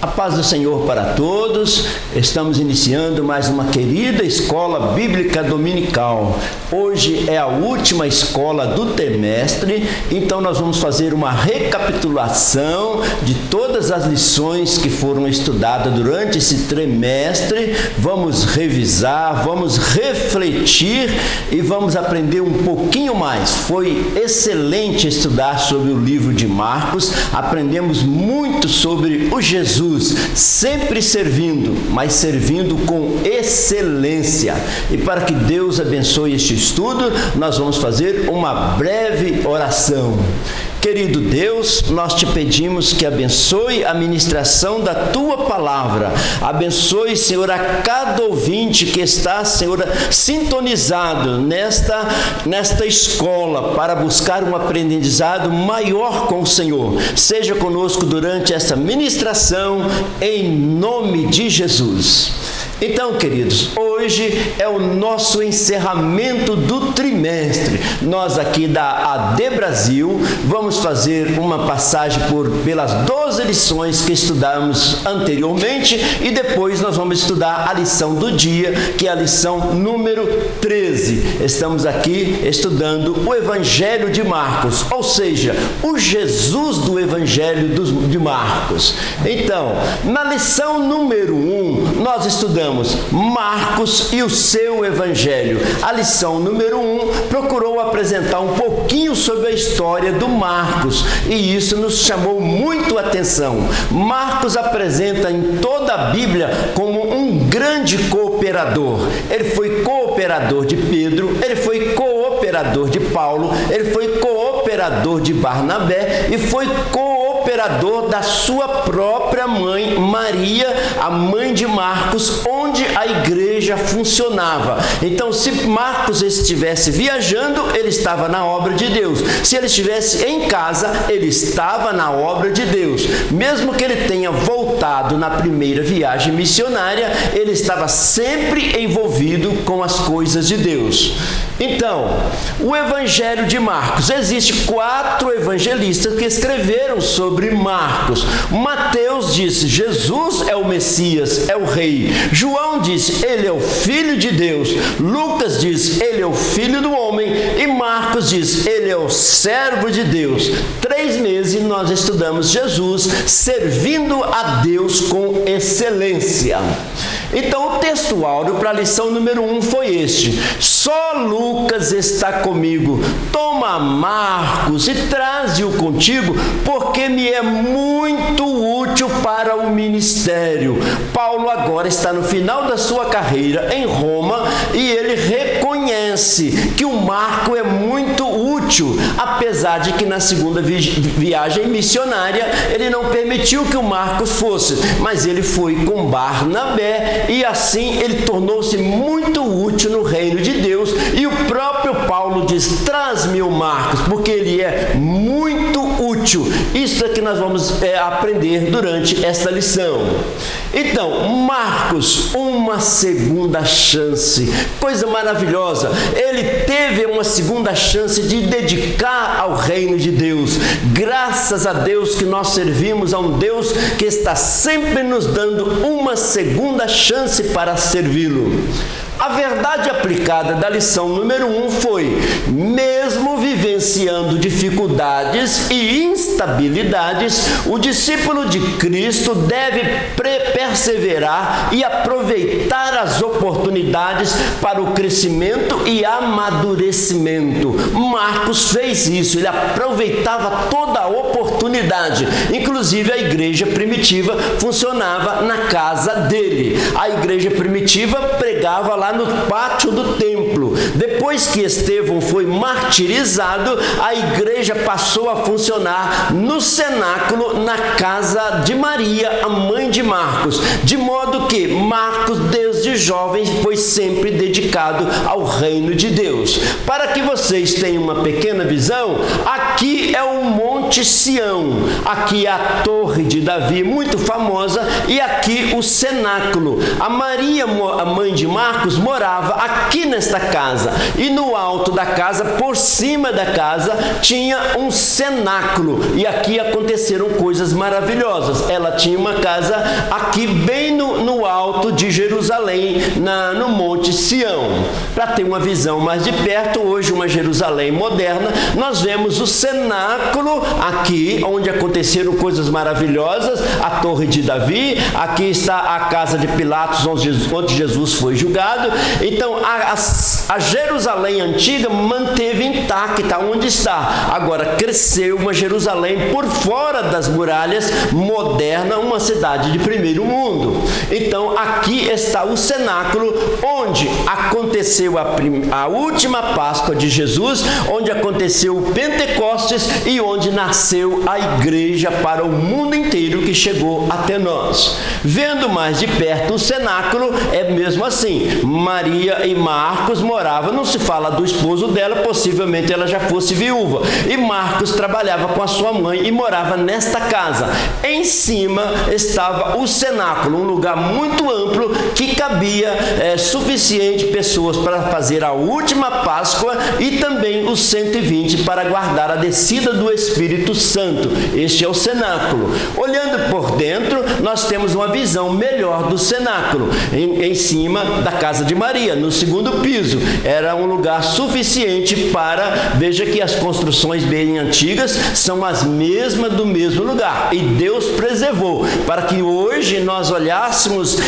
A paz do Senhor para todos. Estamos iniciando mais uma querida escola bíblica dominical. Hoje é a última escola do trimestre, então nós vamos fazer uma recapitulação de todas as lições que foram estudadas durante esse trimestre. Vamos revisar, vamos refletir e vamos aprender um pouquinho mais. Foi excelente estudar sobre o livro de Marcos. Aprendemos muito sobre o Jesus, sempre servindo, mas servindo com excelência. E para que Deus abençoe este estudo, nós vamos fazer uma breve oração. Querido Deus, nós te pedimos que abençoe a ministração da Tua Palavra. Abençoe, Senhor, a cada ouvinte que está, Senhor, sintonizado nesta escola para buscar um aprendizado maior com o Senhor. Seja conosco durante essa ministração, em nome de Jesus. Então, queridos, hoje é o nosso encerramento do trimestre. Nós aqui da AD Brasil vamos fazer uma passagem pelas 12 lições que estudamos anteriormente e depois nós vamos estudar a lição do dia, que é a lição número 13. Estamos aqui estudando o Evangelho de Marcos, ou seja, o Jesus do Evangelho de Marcos. Então, na lição número 1, nós estudamos Marcos e o seu Evangelho. A lição número 1 procurou apresentar um pouquinho sobre a história do Marcos e isso nos chamou muito a atenção. Marcos apresenta em toda a Bíblia como um grande cooperador. Ele foi cooperador de Pedro, ele foi cooperador de Paulo, ele foi cooperador de Barnabé e foi cooperador da sua própria mãe, Maria, a mãe de Marcos, onde a igreja funcionava. Então, se Marcos estivesse viajando, ele estava na obra de Deus. Se ele estivesse em casa, ele estava na obra de Deus. Mesmo que ele tenha voltado na primeira viagem missionária, ele estava sempre envolvido com as coisas de Deus. Então, o Evangelho de Marcos. Existem 4 evangelistas que escreveram sobre Marcos. Mateus disse: Jesus é o Messias, é o Rei. João disse: ele é o Filho de Deus. Lucas diz: ele é o Filho do Homem. E Marcos diz: ele é o servo de Deus. 3 meses nós estudamos Jesus servindo a Deus com excelência. Então, o texto áureo para a lição número 1 foi este: só Lucas está comigo. Toma Marcos e traze-o contigo, porque me é muito útil para o ministério. Paulo agora está no final da sua carreira em Roma e ele reconhece que o Marco é muito útil, apesar de que na segunda viagem missionária ele não permitiu que o Marcos fosse, mas ele foi com Barnabé e assim ele tornou-se muito útil no reino de Deus. E o próprio Paulo diz: traz-me o Marcos, porque ele é muito útil. Isso é que nós vamos aprender durante esta lição. Então, Marcos, uma segunda chance, coisa maravilhosa. Ele teve uma segunda chance de dedicar ao reino de Deus. Graças a Deus que nós servimos a um Deus que está sempre nos dando uma segunda chance para servi-lo. A verdade aplicada da lição número 1 foi: mesmo vivenciando dificuldades e instabilidades, o discípulo de Cristo deve perseverar e aproveitar as oportunidades para o crescimento e amadurecimento. Marcos fez isso, ele aproveitava toda a oportunidade. Inclusive, a igreja primitiva funcionava na casa dele. A igreja primitiva pregava lá no pátio do templo. Depois que Estevão foi martirizado, a igreja passou a funcionar no cenáculo, na casa de Maria, a mãe de Marcos. De modo que Marcos, desde jovem, foi sempre dedicado ao reino de Deus. Para que vocês tenham uma pequena visão, aqui é o Monte Sião, aqui é a Torre de Davi, muito famosa, e aqui o cenáculo. A Maria, a mãe de Marcos, morava aqui nesta casa. E no alto da casa, por cima da casa, tinha um cenáculo. E aqui aconteceram coisas maravilhosas. Ela tinha uma casa aqui bem no alto de Jerusalém, no Monte Sião. Para ter uma visão mais de perto, hoje uma Jerusalém moderna, nós vemos o cenáculo aqui, onde aconteceram coisas maravilhosas, a Torre de Davi, aqui está a casa de Pilatos, onde Jesus foi julgado. Então, a Jerusalém antiga manteve intacta onde está. Agora, cresceu uma Jerusalém por fora das muralhas, moderna, uma cidade de primeiro mundo. Então, aqui está o cenáculo, onde aconteceu a última Páscoa de Jesus, onde aconteceu o Pentecostes e onde nasceu a igreja para o mundo inteiro que chegou até nós. Vendo mais de perto o cenáculo, é mesmo assim. Maria e Marcos moravam, não se fala do esposo dela, possivelmente ela já fosse viúva. E Marcos trabalhava com a sua mãe e morava nesta casa. Em cima estava o cenáculo, um lugar muito amplo que cabia suficiente pessoas para fazer a última Páscoa e também os 120 para guardar a descida do Espírito Santo. Este é o cenáculo. Olhando por dentro, nós temos uma visão melhor do cenáculo. Em cima da casa de Maria, no segundo piso. Era um lugar suficiente para... Veja que as construções bem antigas são as mesmas do mesmo lugar. E Deus preservou para que hoje nós olhássemos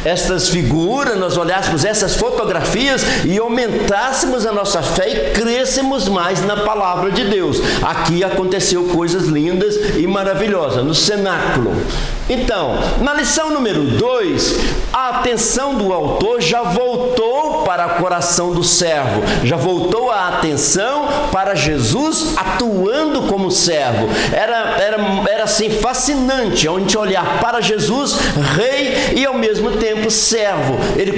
estas figuras, nós olhássemos essas fotografias e aumentássemos a nossa fé e crescêssemos mais na palavra de Deus. Aqui aconteceu coisas lindas e maravilhosas, no cenáculo. Então, na lição número 2, a atenção do autor já voltou para o coração do servo, já voltou a atenção para Jesus atuando como servo. Era assim fascinante, a gente olhar para Jesus, rei e ao mesmo tempo servo. Ele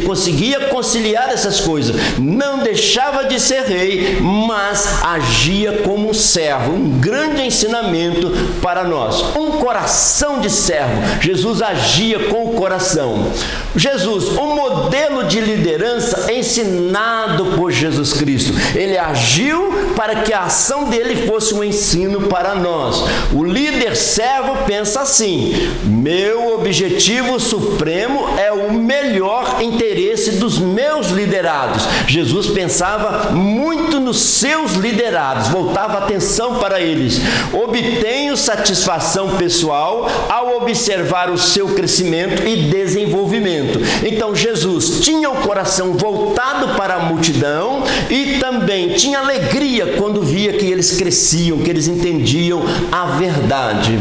conseguia conciliar essas coisas, não deixava de ser rei, mas agia como um servo. Um grande ensinamento para nós, um coração de servo. Jesus agia com o coração. Jesus, um modelo de liderança ensinado por Jesus Cristo. Ele agiu para que a ação dele fosse um ensino para nós. O líder servo pensa assim: meu objetivo supremo é o melhor interesse dos meus liderados. Jesus pensava muito nos seus liderados, voltava atenção para eles. Obtenho satisfação pessoal ao observar o seu crescimento e desenvolvimento. Então Jesus tinha o coração voltado para a multidão e também tinha alegria quando via que eles cresciam, que eles entendiam a verdade.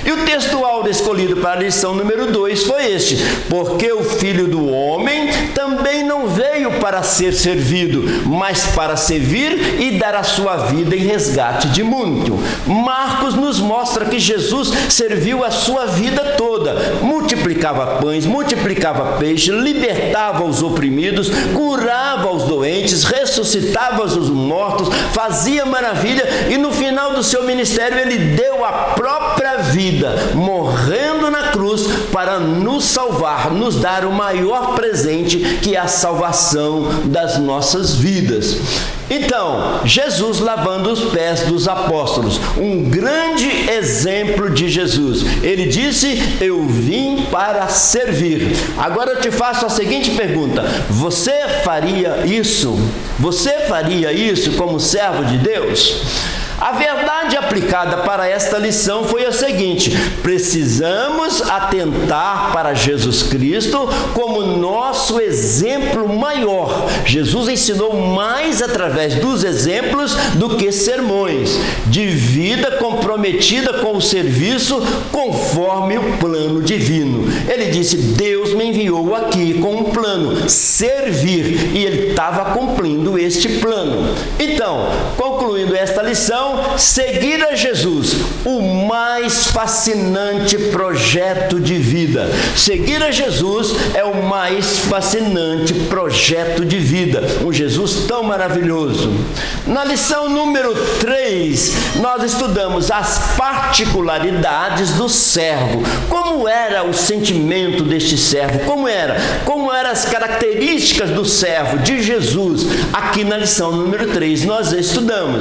E o textual escolhido para a lição número 2 foi este: porque o Filho do Homem também não veio para ser servido, mas para servir e dar a sua vida em resgate de muito. Marcos nos mostra que Jesus serviu a sua vida toda, multiplicava pães, multiplicava peixe, libertava os oprimidos, curava os doentes, ressuscitava os mortos, fazia maravilha e no final do seu ministério ele deu a própria vida, morrendo na cruz para nos salvar, nos dar o maior presente, que é a salvação das nossas vidas. Então, Jesus lavando os pés dos apóstolos, um grande exemplo de Jesus. Ele disse: eu vim para servir. Agora eu te faço a seguinte pergunta: você faria isso? Você faria isso como servo de Deus? A verdade aplicada para esta lição foi a seguinte: precisamos atentar para Jesus Cristo como nosso exemplo maior. Jesus ensinou mais através dos exemplos do que sermões, de vida comprometida com o serviço conforme o plano divino. Ele disse: Deus me enviou aqui com um plano, servir, e ele estava cumprindo este plano. Então, concluindo, concluindo esta lição, seguir a Jesus, o mais fascinante projeto de vida. Seguir a Jesus é o mais fascinante projeto de vida. Um Jesus tão maravilhoso. Na lição número 3, nós estudamos as particularidades do servo. Como era o sentimento deste servo? Como eram as características do servo de Jesus? Aqui na lição número 3 nós estudamos.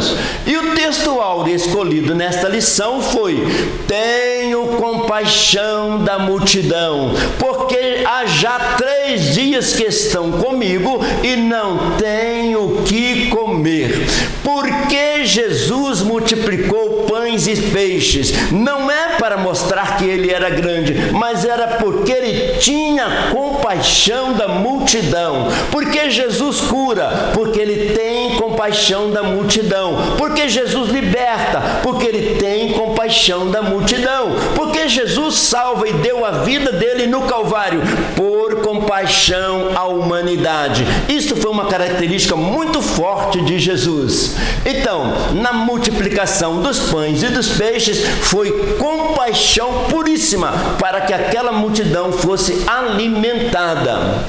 E o texto áureo escolhido nesta lição foi: tenho compaixão da multidão, porque há já 3 dias que estão comigo e não tenho o que comer. Porque Jesus multiplicou pães e peixes, não é para mostrar que ele era grande, mas era porque ele tinha compaixão da multidão. Porque Jesus cura, porque ele tem compaixão da multidão. Porque Jesus liberta, porque ele tem compaixão da multidão. Porque Jesus salva e deu a vida dele no Calvário, por compaixão à humanidade. Isso foi uma característica muito forte de Jesus. Então, na multiplicação dos pães e dos peixes, foi compaixão puríssima para que aquela multidão fosse alimentada.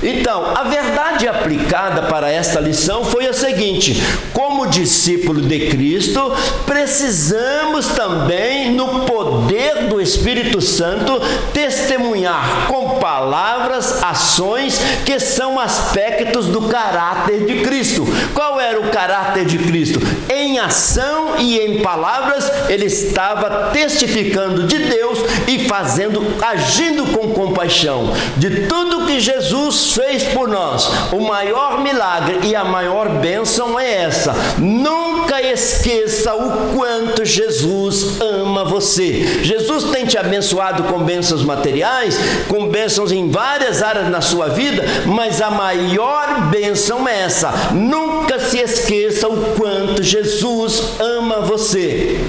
Então, a verdade aplicada para esta lição foi a seguinte: como discípulo de Cristo, precisamos também, no poder do Espírito Santo, testemunhar com palavras, ações, que são aspectos do caráter de Cristo. Qual era o caráter de Cristo? Em ação e em palavras, ele estava testificando de Deus e agindo com compaixão. De tudo que Jesus fez por nós, o maior milagre e a maior bênção é essa: nunca esqueça o quanto Jesus ama você. Jesus tem te abençoado com bênçãos materiais, com bênçãos em várias áreas na sua vida, mas a maior bênção é essa: nunca se esqueça o quanto Jesus ama você.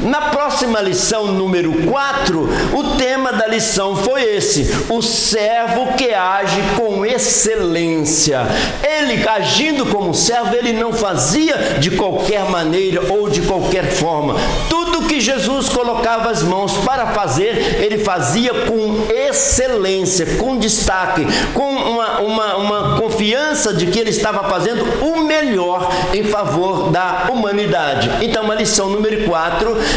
Na próxima lição, número 4, o tema da lição foi esse: o servo que age com excelência. Ele, agindo como servo, ele não fazia de qualquer maneira ou de qualquer forma. Tudo que Jesus colocava as mãos para fazer, ele fazia com excelência, com destaque, com uma confiança de que ele estava fazendo o melhor em favor da humanidade. Então, a lição número 4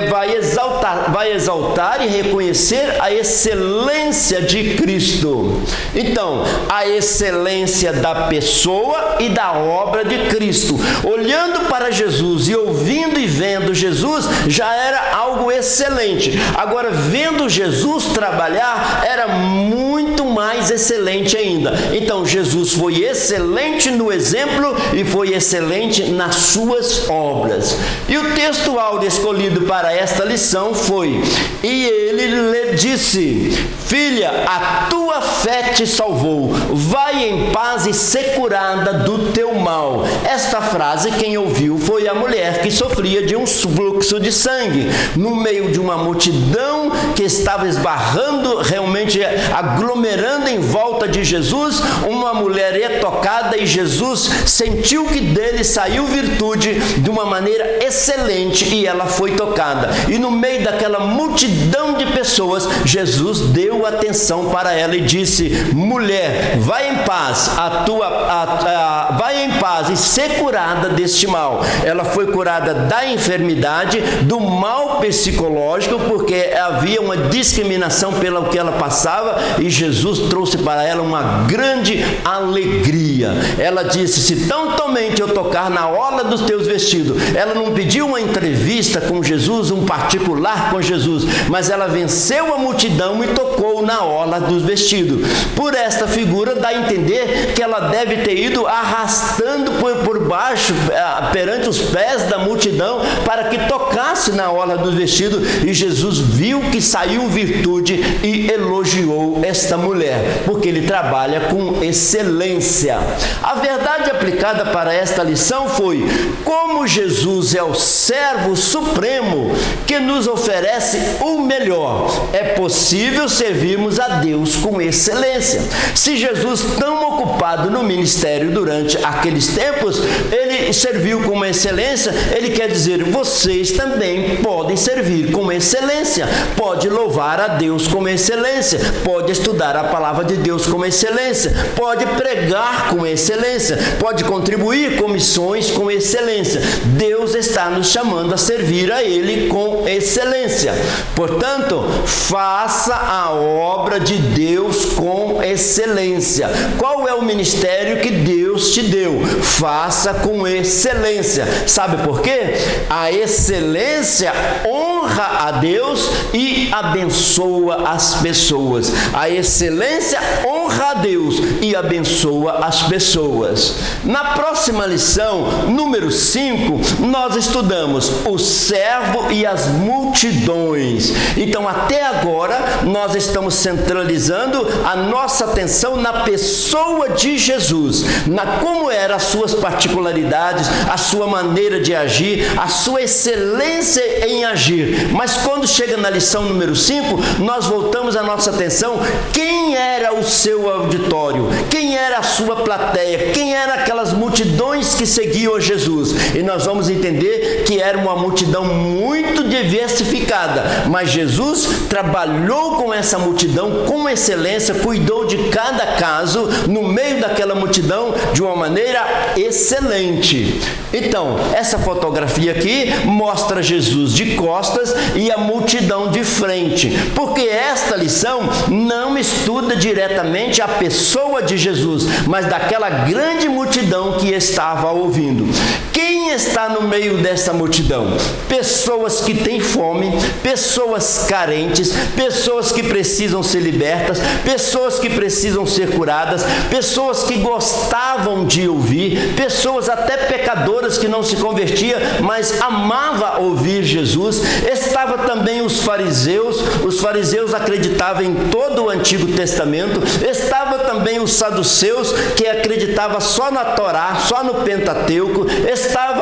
vai exaltar e reconhecer a excelência de Cristo. Então, a excelência da pessoa e da obra de Cristo. Olhando para Jesus e ouvindo e vendo Jesus, já era algo excelente. Agora, vendo Jesus trabalhar, era muito mais excelente ainda. Então, Jesus foi excelente no exemplo e foi excelente nas suas obras. E o texto áureo escolhido para esta lição foi: e ele lhe disse: filha, a tua fé te salvou, vai em paz e ser curada do teu mal. Esta frase quem ouviu foi a mulher que sofria de um fluxo de sangue, no meio de uma multidão que estava esbarrando, realmente aglomerando em volta de Jesus. Uma mulher é tocada e Jesus sentiu que dele saiu virtude de uma maneira excelente e ela foi tocada. E no meio daquela multidão de pessoas, Jesus deu atenção para ela e disse: mulher, vai em paz, vai em paz e ser curada deste mal. Ela foi curada da enfermidade, do mal psicológico, porque havia uma discriminação pelo que ela passava, e Jesus trouxe para ela uma grande alegria. Ela disse: se tão somente eu tocar na orla dos teus vestidos. Ela não pediu uma entrevista com Jesus, um particular com Jesus, mas ela venceu a multidão e tocou na orla dos vestidos. Por esta figura dá a entender que ela deve ter ido arrastando por baixo, perante os pés da multidão, para que tocasse na orla dos vestidos, e Jesus viu que saiu virtude e elogiou esta mulher, porque ele trabalha com excelência. A verdade aplicada para esta lição foi: como Jesus é o servo supremo que nos oferece o melhor, é possível servir servirmos a Deus com excelência. Se Jesus, tão ocupado no ministério durante aqueles tempos, ele serviu com excelência, ele quer dizer, vocês também podem servir com excelência, pode louvar a Deus com excelência, pode estudar a palavra de Deus com excelência, pode pregar com excelência, pode contribuir com missões com excelência. Deus está nos chamando a servir a Ele com excelência. Portanto, faça a obra de Deus com excelência. Qual é o ministério que Deus te deu? Faça com excelência. Sabe por quê? A excelência honra a Deus e abençoa as pessoas. A excelência honra a Deus e abençoa as pessoas. Na próxima lição, número 5, nós estudamos o servo e as multidões. Então, até agora, nós estamos centralizando a nossa atenção na pessoa de Jesus, na como eram as suas particularidades, a sua maneira de agir, a sua excelência em agir. Mas quando chega na lição número 5, nós voltamos a nossa atenção, quem era o seu auditório, quem era a sua plateia, quem eram aquelas multidões que seguiam Jesus. E nós vamos entender que era uma multidão muito diversificada, mas Jesus trabalhou com essa multidão com excelência, cuidou de cada caso no meio daquela multidão de uma maneira excelente. Então, essa fotografia aqui mostra Jesus de costas e a multidão de frente, porque esta lição não estuda diretamente a pessoa de Jesus, mas daquela grande multidão que estava ouvindo. Quem está no meio dessa multidão? Pessoas que têm fome, pessoas carentes, pessoas que precisam ser libertas, pessoas que precisam ser curadas, pessoas que gostavam de ouvir, pessoas até pecadoras que não se convertiam, mas amava ouvir Jesus. Estava também os fariseus acreditavam em todo o Antigo Testamento, estava também os saduceus, que acreditavam só na Torá, só no Pentateuco, estava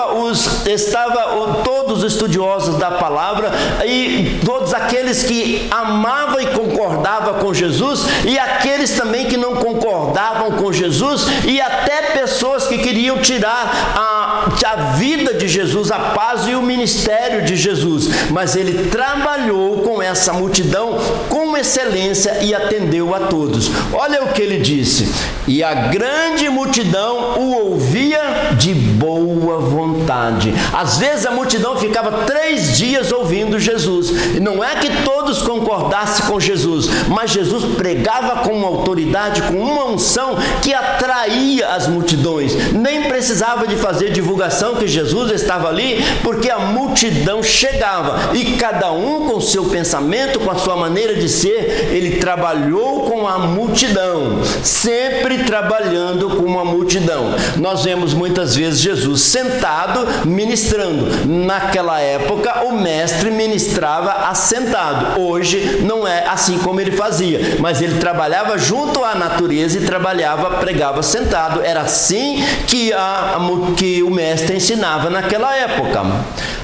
todos os estudiosos da palavra e todos aqueles que amavam e concordavam com Jesus, e aqueles também que não concordavam com Jesus, e até pessoas que queriam tirar a vida de Jesus, a paz e o ministério de Jesus. Mas ele trabalhou com essa multidão com excelência e atendeu a todos. Olha o que ele disse: e a grande multidão o ouvia de boa vontade. Às vezes a multidão ficava 3 dias ouvindo Jesus, e não é que todos concordassem com Jesus, mas Jesus pregava com uma autoridade, com uma unção que atraía as multidões. Nem precisava de fazer divulgação que Jesus estava ali, porque a multidão chegava, e cada um com seu pensamento, com a sua maneira de ser, ele trabalhou com a multidão, sempre trabalhando com uma multidão. Nós vemos muitas vezes Jesus sentado ministrando. Naquela época o mestre ministrava assentado. Hoje não é assim como ele fazia, mas ele trabalhava junto à natureza e pregava sentado. Era assim que o mestre ensinava naquela época.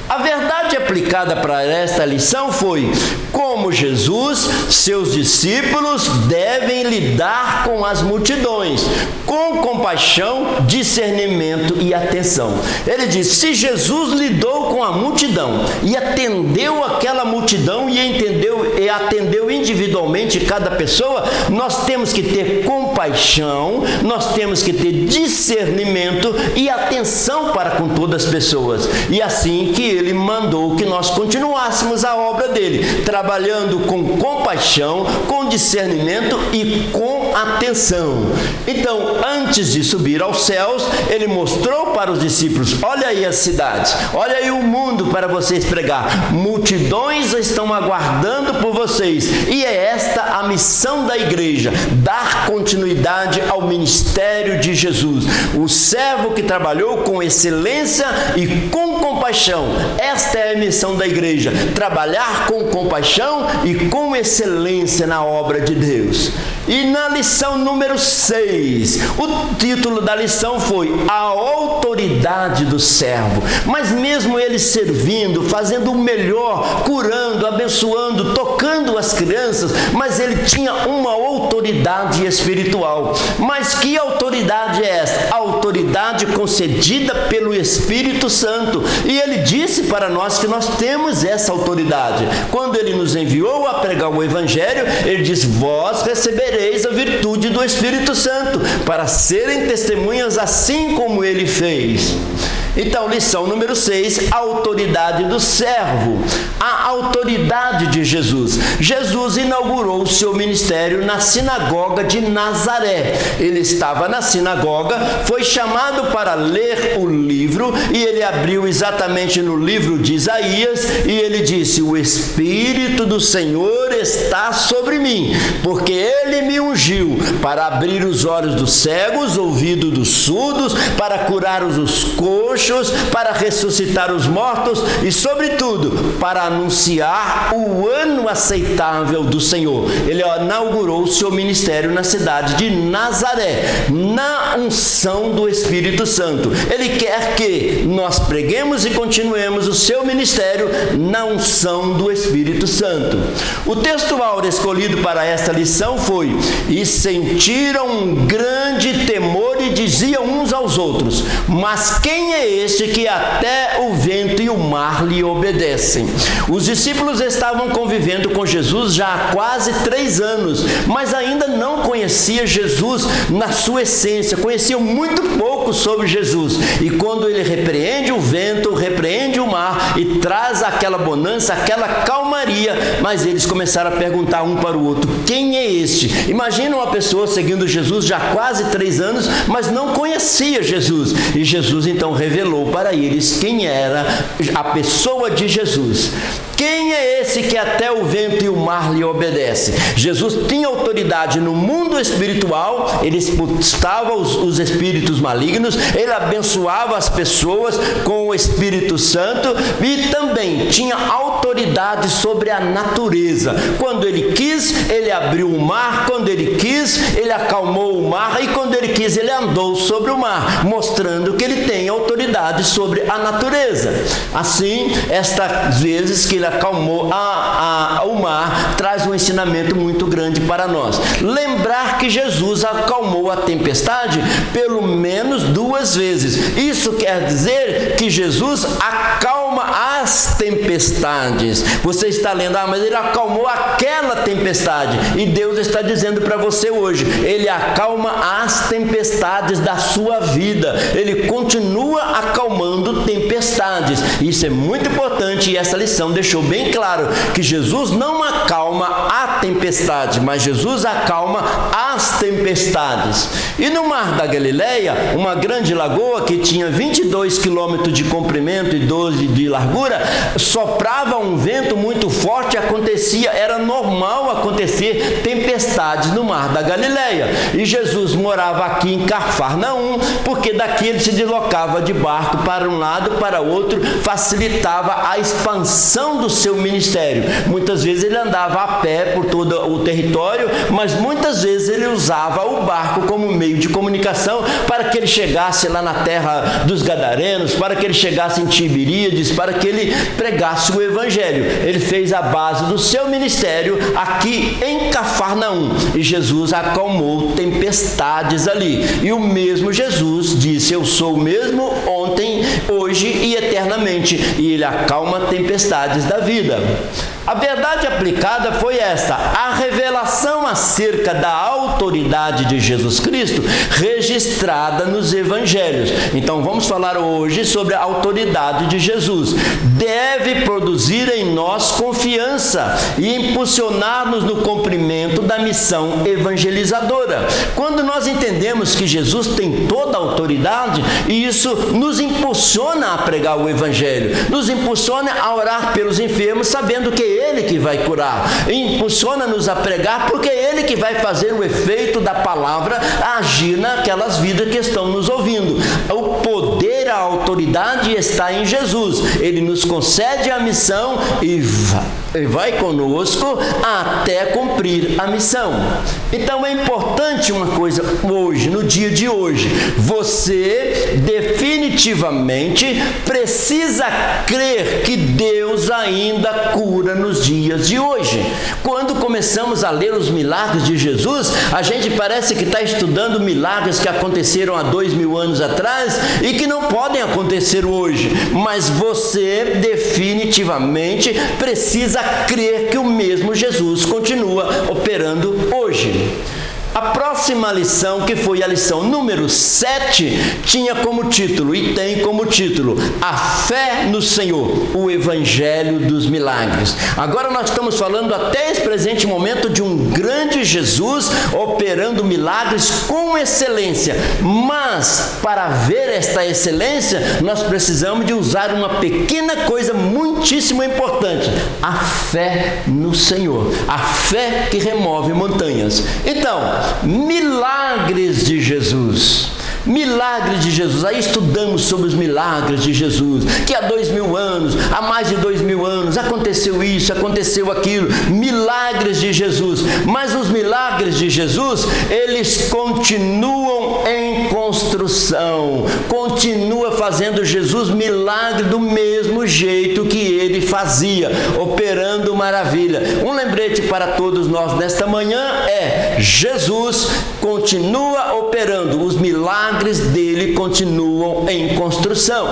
A verdade aplicada para esta lição foi como Jesus, seus discípulos devem lidar com as multidões, com compaixão, discernimento e atenção. Ele diz: se Jesus lidou com a multidão e atendeu aquela multidão e atendeu individualmente cada pessoa, nós temos que ter compaixão, nós temos que ter discernimento e atenção para com todas as pessoas. E assim que ele mandou que nós continuássemos a obra dele, trabalhando com compaixão, com discernimento e com atenção. Então, antes de subir aos céus, ele mostrou para os discípulos: olha aí as cidades, olha aí o mundo para vocês pregar, multidões estão aguardando por vocês, e é esta a missão da igreja, dar continuidade ao ministério de Jesus. O servo que trabalhou com excelência e com compaixão compaixão. Esta é a missão da igreja: trabalhar com compaixão e com excelência na obra de Deus. E na lição número 6, o título da lição foi A Autoridade do Servo. Mas mesmo ele servindo, fazendo o melhor, curando, abençoando, tocando as crianças, mas ele tinha uma autoridade espiritual. Mas que autoridade é esta? A autoridade concedida pelo Espírito Santo. E ele disse para nós que nós temos essa autoridade. Quando ele nos enviou a pregar o Evangelho, ele diz: vós recebereis a virtude do Espírito Santo, para serem testemunhas assim como ele fez. Então, lição número 6, a autoridade do servo. A autoridade de Jesus. Jesus inaugurou o seu ministério na sinagoga de Nazaré. Ele estava na sinagoga, foi chamado para ler o livro, e ele abriu exatamente no livro de Isaías, e ele disse: o Espírito do Senhor está sobre mim, porque ele me ungiu para abrir os olhos dos cegos, ouvidos dos surdos, para curar os coxos, para ressuscitar os mortos e, sobretudo, para anunciar o ano aceitável do Senhor. Ele inaugurou o seu ministério na cidade de Nazaré, na unção do Espírito Santo. Ele quer que nós preguemos e continuemos o seu ministério na unção do Espírito Santo. O texto áureo escolhido para esta lição foi: e sentiram um grande temor e diziam uns aos outros: mas quem é este que até o vento e o mar lhe obedecem? Os discípulos estavam convivendo com Jesus já há quase 3 anos, mas ainda não conhecia Jesus na sua essência, conheciam muito pouco sobre Jesus. E quando ele repreende o vento, repreende o mar e traz aquela bonança, aquela calmaria, mas eles começaram a perguntar um para o outro: quem é este? Imagina uma pessoa seguindo Jesus já há quase 3 anos, mas não conhecia Jesus. E Jesus então revelou para eles quem era a pessoa de Jesus. Quem é esse que até o vento e o mar lhe obedece? Jesus tinha autoridade no mundo espiritual, ele expulsava os espíritos malignos, ele abençoava as pessoas com o Espírito Santo e também tinha autoridade sobre a natureza. Quando ele quis, ele abriu o mar; quando ele quis, ele acalmou o mar; e quando ele quis, ele andou sobre o mar, mostrando que ele tem autoridade sobre a natureza. Assim, estas vezes que ele acalmou o mar, traz um ensinamento muito grande para nós. Lembrar que Jesus acalmou a tempestade pelo menos 2 vezes. Isso quer dizer que Jesus acalma as tempestades. Você está lendo: mas ele acalmou aquela tempestade. E Deus está dizendo para você hoje: ele acalma as tempestades da sua vida. Ele continua acalmando tempestades. Isso é muito importante, e essa lição deixou bem claro que Jesus não acalma a tempestade, mas Jesus acalma as tempestades. E no Mar da Galileia, uma grande lagoa que tinha 22 quilômetros de comprimento e 12 de largura, soprava um vento muito forte, era normal acontecer tempestades no Mar da Galileia. E Jesus morava aqui em Cafarnaum, porque daqui ele se deslocava de barco para um lado, para outro, facilitava a expansão do seu ministério. Muitas vezes ele andava a pé por todo o território, mas muitas vezes ele usava o barco como meio de comunicação para que ele chegasse lá na terra dos Gadarenos, para que ele chegasse em Tiberíades, para que ele pregasse o Evangelho. Ele fez a base do seu ministério aqui em Cafarnaum, e Jesus acalmou tempestades ali. E o mesmo Jesus disse: eu sou o mesmo ontem, hoje e eternamente, e ele acalma tempestades da vida. A verdade aplicada foi esta: a revelação acerca da autoridade de Jesus Cristo registrada nos Evangelhos. Então vamos falar hoje sobre a autoridade de Jesus. Deve produzir em nós confiança e impulsionar-nos no cumprimento da missão evangelizadora. Quando nós entendemos que Jesus tem toda a autoridade, isso nos impulsiona a pregar o Evangelho, nos impulsiona a orar pelos enfermos, sabendo que Ele que vai curar. Impulsiona-nos a pregar, porque é Ele que vai fazer o efeito da palavra agir naquelas vidas que estão nos ouvindo. O poder, a autoridade está em Jesus. Ele nos concede a missão e vai conosco até cumprir a missão. Então é importante uma coisa hoje, no dia de hoje: você definitivamente precisa crer que Deus ainda cura nos dias de hoje. Quando começamos a ler os milagres de Jesus, a gente parece que está estudando milagres que aconteceram há 2000 anos atrás e que não podem acontecer hoje, mas você definitivamente precisa crer que o mesmo Jesus continua operando hoje. A próxima lição, que foi a lição número 7, tinha como título, e tem como título, A Fé no Senhor, o Evangelho dos Milagres. Agora nós estamos falando até esse presente momento de um grande Jesus operando milagres com excelência, mas para ver esta excelência, nós precisamos de usar uma pequena coisa muitíssimo importante: a fé no Senhor, a fé que remove montanhas. Então, milagres de Jesus. Milagres de Jesus. Aí estudamos sobre os milagres de Jesus, que há 2000 anos, há mais de 2000 anos, aconteceu isso, aconteceu aquilo. Milagres de Jesus. Mas os milagres de Jesus, eles continuam em construção. Continua fazendo Jesus milagre do mesmo jeito que ele fazia, operando maravilha. Um lembrete para todos nós nesta manhã é: Jesus continua operando, os milagres dele continuam em construção.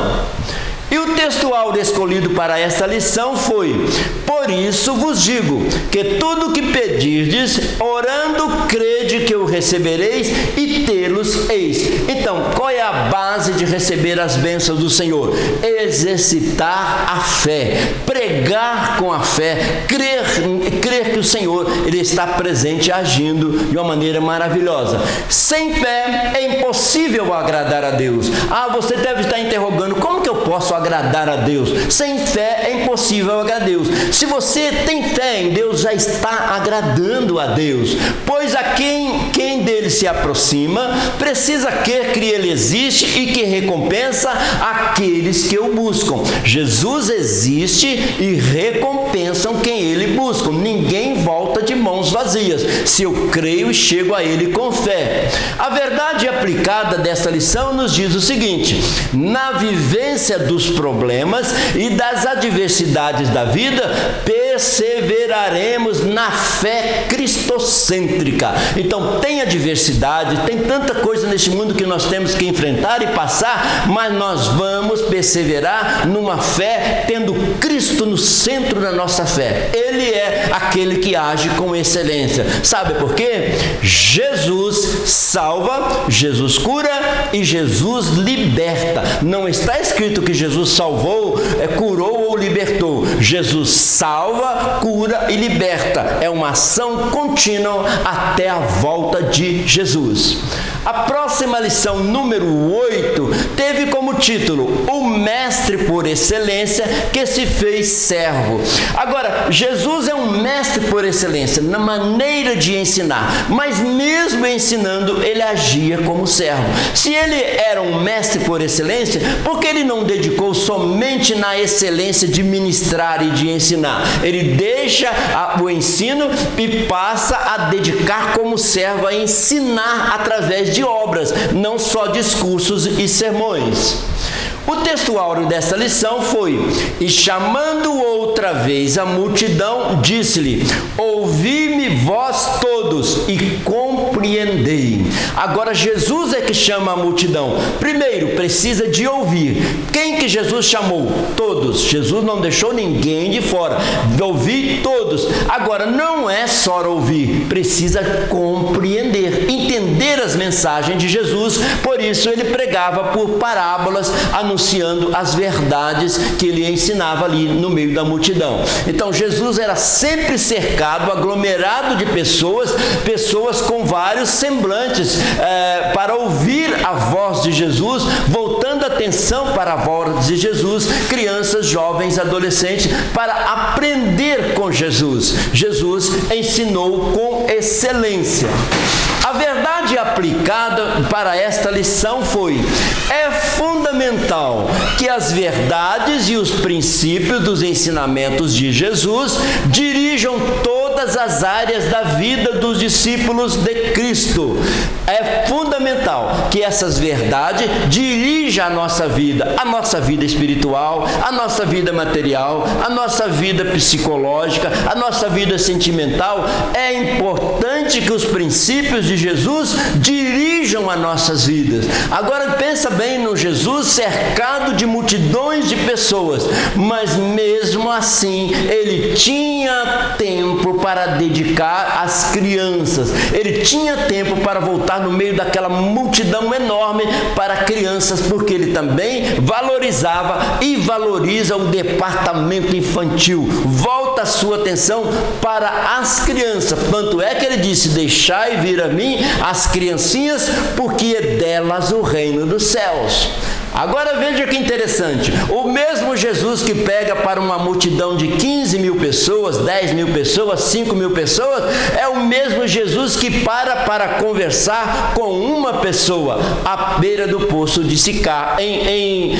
E o textual escolhido para esta lição foi: por isso vos digo, que tudo o que pedirdes, orando, crede que o recebereis e tê-los eis. Então, qual é a base de receber as bênçãos do Senhor? Exercitar a fé, pregar com a fé, crer que o Senhor, ele está presente, agindo de uma maneira maravilhosa. Sem fé é impossível agradar a Deus. Você deve estar interrogando: como que eu posso agradar a Deus? Sem fé é impossível agradar a Deus. Se você tem fé em Deus, já está agradando a Deus, pois a quem dele se aproxima precisa crer que ele existe e que recompensa aqueles que o buscam. Jesus existe e recompensam quem ele busca. Ninguém volta de mãos vazias, se eu creio e chego a ele com fé. A verdade aplicada desta lição nos diz o seguinte: na vivência dos problemas e das adversidades da vida, perseveraremos na fé cristocêntrica. Então, tem adversidade, tem tanta coisa neste mundo que nós temos que enfrentar e passar, mas nós vamos perseverar numa fé tendo Cristo no centro da nossa fé. Ele é aquele que age com excelência. Sabe por quê? Jesus salva, Jesus cura e Jesus liberta. Não está escrito que Jesus salvou, curou ou libertou. Jesus salva, cura e liberta. É uma ação contínua até a volta de Jesus. A próxima lição, número 8, teve como título: o mestre por excelência que se fez servo. Agora, Jesus é um mestre por excelência na maneira de ensinar, mas mesmo ensinando, ele agia como servo. Se ele era um mestre por excelência, por que ele não dedicou somente na excelência de ministrar e de ensinar? Ele deixa o ensino e passa a dedicar como servo a ensinar através de obras, não só discursos e sermões. O textuário desta lição foi: e chamando outra vez a multidão, disse-lhe: ouvi-me vós todos e compreendei. Agora Jesus é que chama a multidão. Primeiro, precisa de ouvir. Quem que Jesus chamou? Todos. Jesus não deixou ninguém de fora. Ouvir todos. Agora, não é só ouvir, precisa compreender, entender as mensagens de Jesus. Por isso ele pregava por parábolas, anunciando as verdades que ele ensinava ali no meio da multidão. Então Jesus era sempre cercado, aglomerado de pessoas com várias vários semblantes para ouvir a voz de Jesus, voltando a atenção para a voz de Jesus, crianças, jovens, adolescentes, para aprender com Jesus. Jesus ensinou com excelência. A verdade aplicada para esta lição foi: é fundamental que as verdades e os princípios dos ensinamentos de Jesus dirijam todas as áreas da vida dos discípulos de Cristo. É fundamental que essas verdades dirijam a nossa vida espiritual, a nossa vida material, a nossa vida psicológica, a nossa vida sentimental. É importante que os princípios de Jesus dirijam as nossas vidas. Agora pensa bem no Jesus cercado de multidões de pessoas, mas mesmo assim ele tinha tempo para dedicar às crianças. Ele tinha tempo para voltar no meio daquela multidão enorme para crianças, porque ele também valorizava e valoriza o departamento infantil. Volta a sua atenção para as crianças. Tanto é que ele disse: deixai vir a mim as criancinhas, porque é delas o reino dos céus. Agora veja que interessante, o mesmo Jesus que pega para uma multidão de 15 mil pessoas, 10 mil pessoas, 5 mil pessoas, é o mesmo Jesus que para conversar com uma pessoa à beira do poço de Sicá, em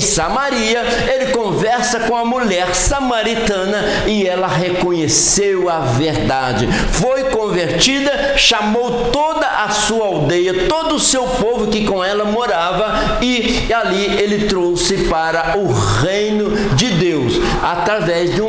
Samaria. Ele conversa com a mulher samaritana e ela reconheceu a verdade, foi convertida, chamou toda a sua aldeia, todo o seu povo que com ela morava, e ali ele trouxe para o reino de Deus. Através de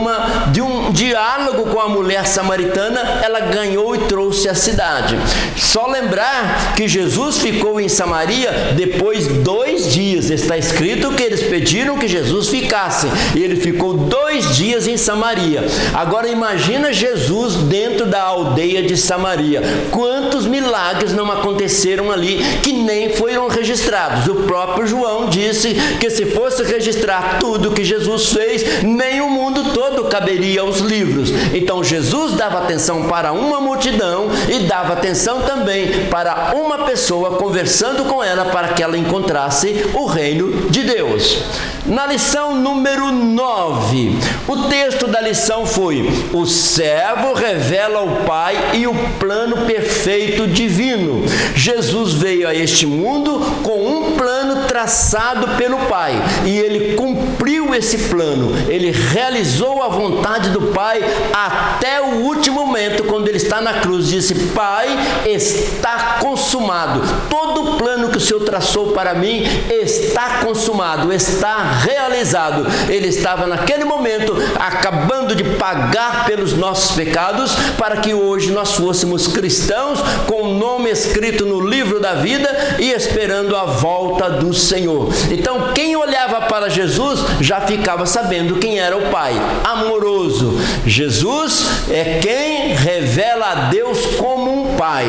um diálogo com a mulher samaritana, ela ganhou e trouxe a cidade. Só lembrar que Jesus ficou em Samaria depois 2 dias. Está escrito que eles pediram que Jesus ficasse, e ele ficou 2 dias em Samaria. Agora imagina Jesus dentro da aldeia de Samaria. Quantos milagres não aconteceram ali que nem foram registrados? O próprio João disse que se fosse registrar tudo que Jesus fez, nem o mundo todo caberia aos livros. Então Jesus dava atenção para uma multidão e dava atenção também para uma pessoa, conversando com ela para que ela encontrasse o reino de Deus. Na lição número 9, o texto da lição foi: o servo revela o Pai e o plano perfeito divino. Jesus veio a este mundo com um plano traçado pelo Pai, e ele cumpriu esse plano. Ele realizou a vontade do Pai até o último momento, quando ele está na cruz, disse: Pai, está consumado. Todo o plano que o Senhor traçou para mim está consumado, está realizado. Ele estava naquele momento acabando de pagar pelos nossos pecados, para que hoje nós fôssemos cristãos, com o nome escrito no livro da vida e esperando a volta do Senhor. Então quem olhava para Jesus já ficava sabendo quem era o Pai amoroso. Jesus é quem revela a Deus como um Pai.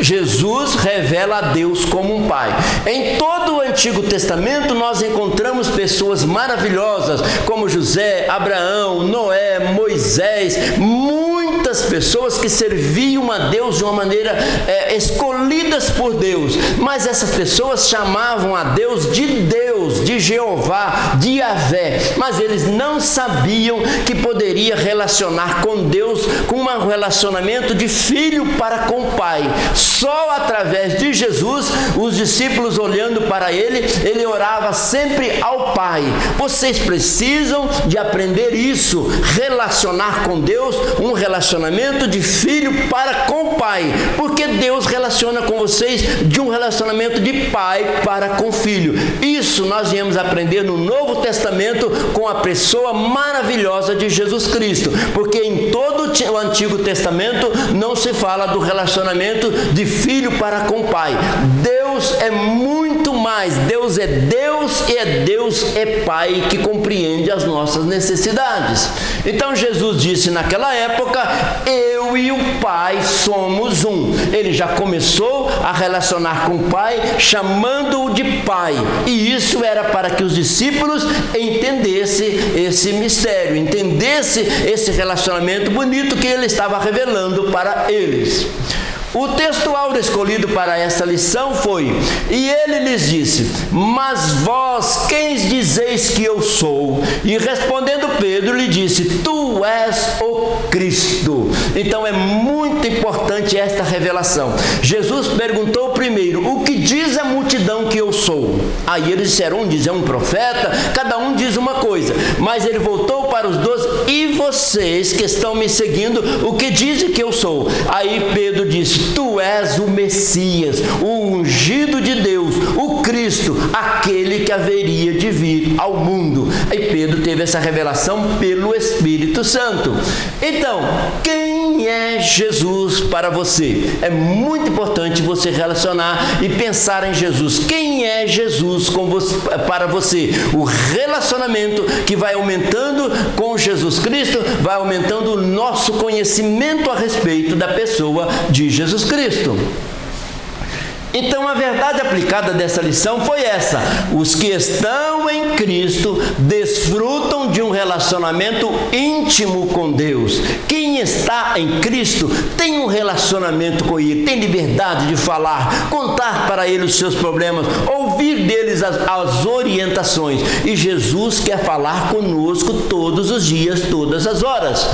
Jesus revela a Deus como um Pai. Em todo o Antigo Testamento nós encontramos pessoas maravilhosas como José, Abraão, Noé, Moisés, muitas pessoas que serviam a Deus de uma maneira escolhidas por Deus, mas essas pessoas chamavam a Deus, de Jeová, de Yahvé, mas eles não sabiam que poderia relacionar com Deus com um relacionamento de filho para com o Pai. Só através de Jesus, os discípulos olhando para ele orava sempre ao Pai. Vocês precisam de aprender isso, relacionar com Deus, um relacionamento de filho para com o Pai, porque Deus relaciona com vocês de um relacionamento de pai para com filho. Isso nós viemos aprender no Novo Testamento com a pessoa maravilhosa de Jesus Cristo, porque em todo o Antigo Testamento não se fala do relacionamento de filho para com o Pai. Deus é muito mais. Deus é Deus e Deus é Pai que compreende as nossas necessidades. Então Jesus disse naquela época: eu e o Pai somos um. Ele já começou a relacionar com o Pai, chamando-o de Pai. E isso era para que os discípulos entendessem esse mistério, entendessem esse relacionamento bonito que ele estava revelando para eles. O textual escolhido para esta lição foi: e ele lhes disse, mas vós quem dizeis que eu sou? E respondendo Pedro lhe disse, tu és o Cristo. Então é muito importante esta revelação. Jesus perguntou primeiro, o que diz a multidão que eu sou? Aí eles disseram, um diz é um profeta, cada um diz uma coisa, mas ele voltou para os 12, e vocês que estão me seguindo, o que dizem que eu sou? Aí Pedro disse, tu és o Messias, o ungido de Deus, o Cristo, aquele que haveria de vir ao mundo. Aí Pedro teve essa revelação pelo Espírito Santo. Então, quem é Jesus para você? É muito importante você relacionar e pensar em Jesus. Quem é Jesus para você? O relacionamento que vai aumentando com Jesus Cristo, vai aumentando o nosso conhecimento a respeito da pessoa de Jesus Cristo. Então, a verdade aplicada dessa lição foi essa: os que estão em Cristo desfrutam de um relacionamento íntimo com Deus. Quem está em Cristo tem um relacionamento com Ele, tem liberdade de falar, contar para Ele os seus problemas, ouvir deles as orientações. E Jesus quer falar conosco todos os dias, todas as horas.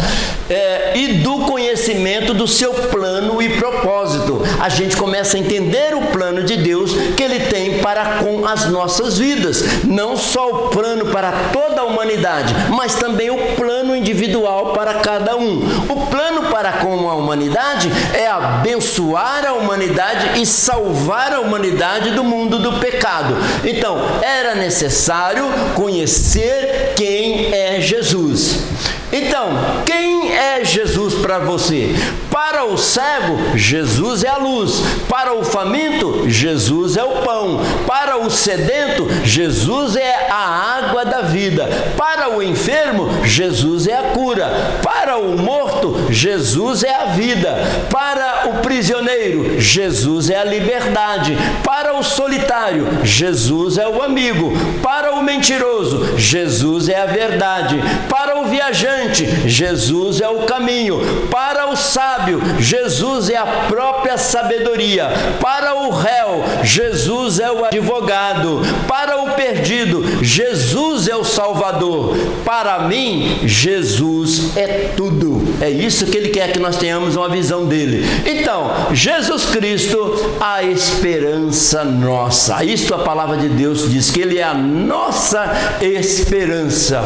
E do conhecimento do seu plano e propósito. A gente começa a entender o plano de Deus que Ele tem para com as nossas vidas. Não só o plano para toda a humanidade, mas também o plano individual para cada um. O plano para com a humanidade é abençoar a humanidade e salvar a humanidade do mundo do pecado. Então, era necessário conhecer quem é Jesus. Então, quem é Jesus para você? Para o cego, Jesus é a luz. Para o faminto, Jesus é o pão. Para o sedento, Jesus é a água da vida. Para o enfermo, Jesus é a cura. Para o morto, Jesus é a vida. Para o prisioneiro, Jesus é a liberdade. Para o solitário, Jesus é o amigo. Para o mentiroso, Jesus é a verdade. Para o viajante, Jesus é o caminho. Para o sábio, Jesus é a própria sabedoria. Para o réu, Jesus é o advogado. Para o perdido, Jesus é o Salvador. Para mim, Jesus é tudo. É isso que Ele quer que nós tenhamos uma visão dele. Então, Jesus Cristo, a esperança nossa. Isso a palavra de Deus diz, que Ele é a nossa esperança.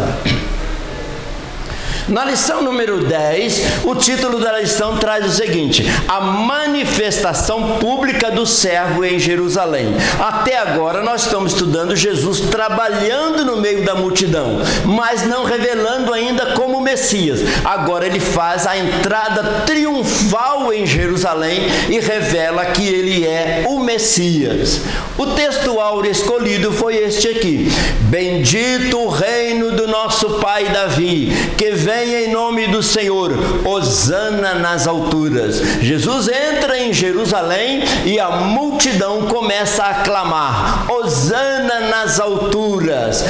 Na lição número 10, o título da lição traz o seguinte: a manifestação pública do servo em Jerusalém. Até agora nós estamos estudando Jesus trabalhando no meio da multidão, mas não revelando ainda como Messias. Agora ele faz a entrada triunfal em Jerusalém e revela que ele é o Messias. O textual escolhido foi este aqui: bendito o reino do nosso pai Davi, que vem em nome do Senhor, hosana nas alturas. Jesus entra em Jerusalém e a multidão começa a clamar, hosana nas alturas.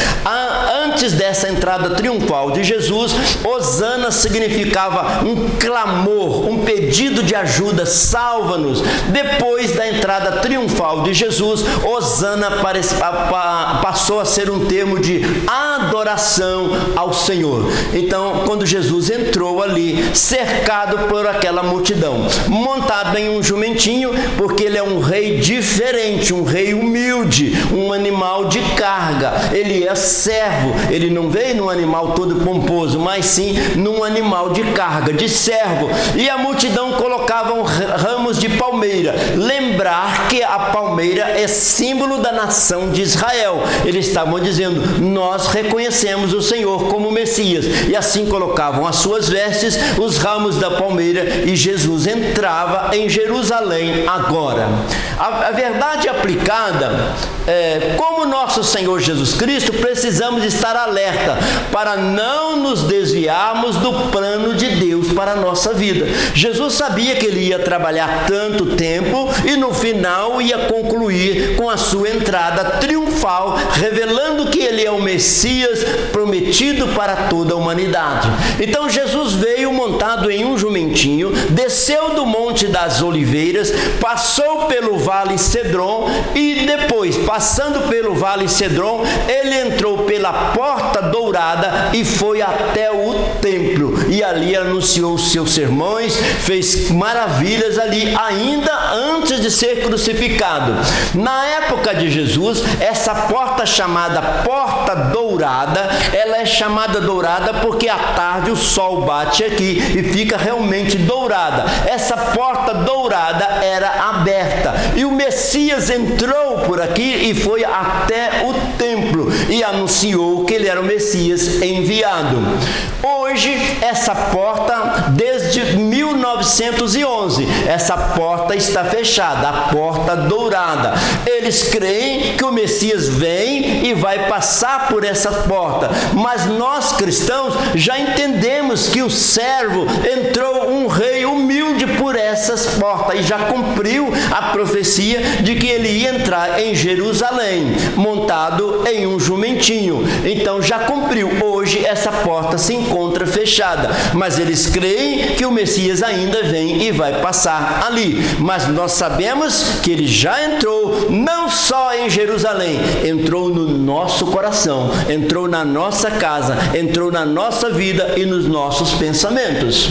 Antes dessa entrada triunfal de Jesus, hosana significava um clamor, um pedido de ajuda, salva-nos. Depois da entrada triunfal de Jesus, hosana passou a ser um termo de adoração ao Senhor. Então, quando Jesus entrou ali, cercado por aquela multidão, montado em um jumentinho, porque ele é um rei diferente, um rei humilde, um animal de carga. Ele é servo, ele não veio num animal todo pomposo, mas sim num animal de carga, de servo. E a multidão colocava ramos de palmeira. Lembrar que a palmeira é símbolo da nação de Israel. Eles estavam dizendo, nós reconhecemos o Senhor como Messias. E assim colocavam as suas vestes, os ramos da palmeira, e Jesus entrava em Jerusalém agora. A verdade aplicada como nosso Senhor Jesus Cristo, precisamos estar alerta para não nos desviarmos do plano de Deus para a nossa vida. Jesus sabia que ele ia trabalhar tanto tempo e no final ia concluir com a sua entrada triunfal, revelando que ele é o Messias prometido para toda a humanidade. Então Jesus veio montado em um jumentinho, desceu do Monte das Oliveiras, passou pelo Vale Cedron e depois, passando pelo Vale Cedron, ele entrou pela Porta Dourada e foi até o templo. E ali anunciou os seus sermões, fez maravilhas ali, ainda antes de ser crucificado. Na época de Jesus, essa porta chamada Porta Dourada, ela é chamada dourada porque à tarde o sol bate aqui e fica realmente dourada. Essa porta dourada era aberta e o Messias entrou por aqui e foi até o templo e anunciou que ele era o Messias enviado. Hoje, essa porta, desde 1911, essa porta está fechada, a Porta Dourada. Eles creem que o Messias vem e vai passar por essa porta, mas nós cristãos já entendemos que o servo entrou, um rei humilde, por essas portas e já cumpriu a profecia de que ele ia entrar em Jerusalém, montado em um jumentinho. Então já cumpriu. Hoje essa porta se encontra fechada, mas eles creem que o Messias ainda vem e vai passar ali. Mas nós sabemos que ele já entrou, não só em Jerusalém, entrou no nosso coração, entrou na nossa casa, entrou na nossa vida e nos nossos pensamentos.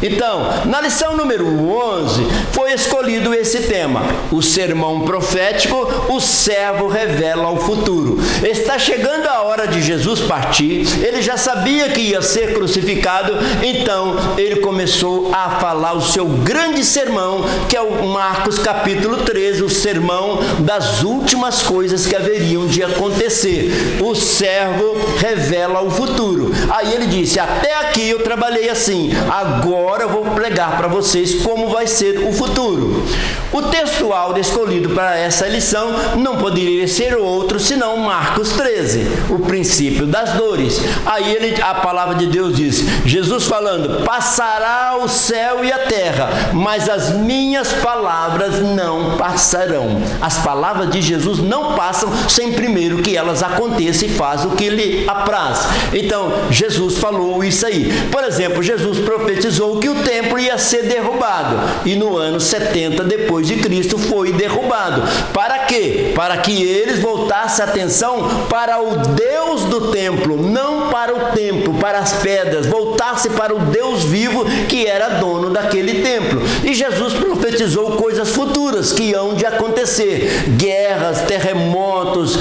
Então, na lição número 11, foi escolhido esse tema, o sermão profético, o servo revela o futuro. Está chegando a hora de Jesus partir, ele já sabia que ia ser crucificado, então ele começou a falar o seu grande sermão, que é o Marcos capítulo 13, o sermão das últimas coisas que haveriam de acontecer. O servo revela o futuro. Aí ele disse, até aqui eu trabalhei assim, agora eu vou pregar para vocês como vai ser o futuro. O textual escolhido para essa lição não poderia ser outro senão Marcos 13, o princípio das dores. Aí a palavra de Deus diz, Jesus falando, passará o céu e a terra, mas as minhas palavras não passarão. As palavras de Jesus não passam sem primeiro que elas aconteçam e faz o que lhe apraz. Então, Jesus falou isso aí. Por exemplo, Jesus profetizou que o templo ia ser derrubado e no ano 70 depois de Cristo foi derrubado. Para quê? Para que eles voltassem a atenção para o Deus do templo, não para o templo, para as pedras, voltasse para o Deus vivo que era dono daquele templo. E Jesus profetizou coisas futuras que hão de acontecer, guerras, terremotos,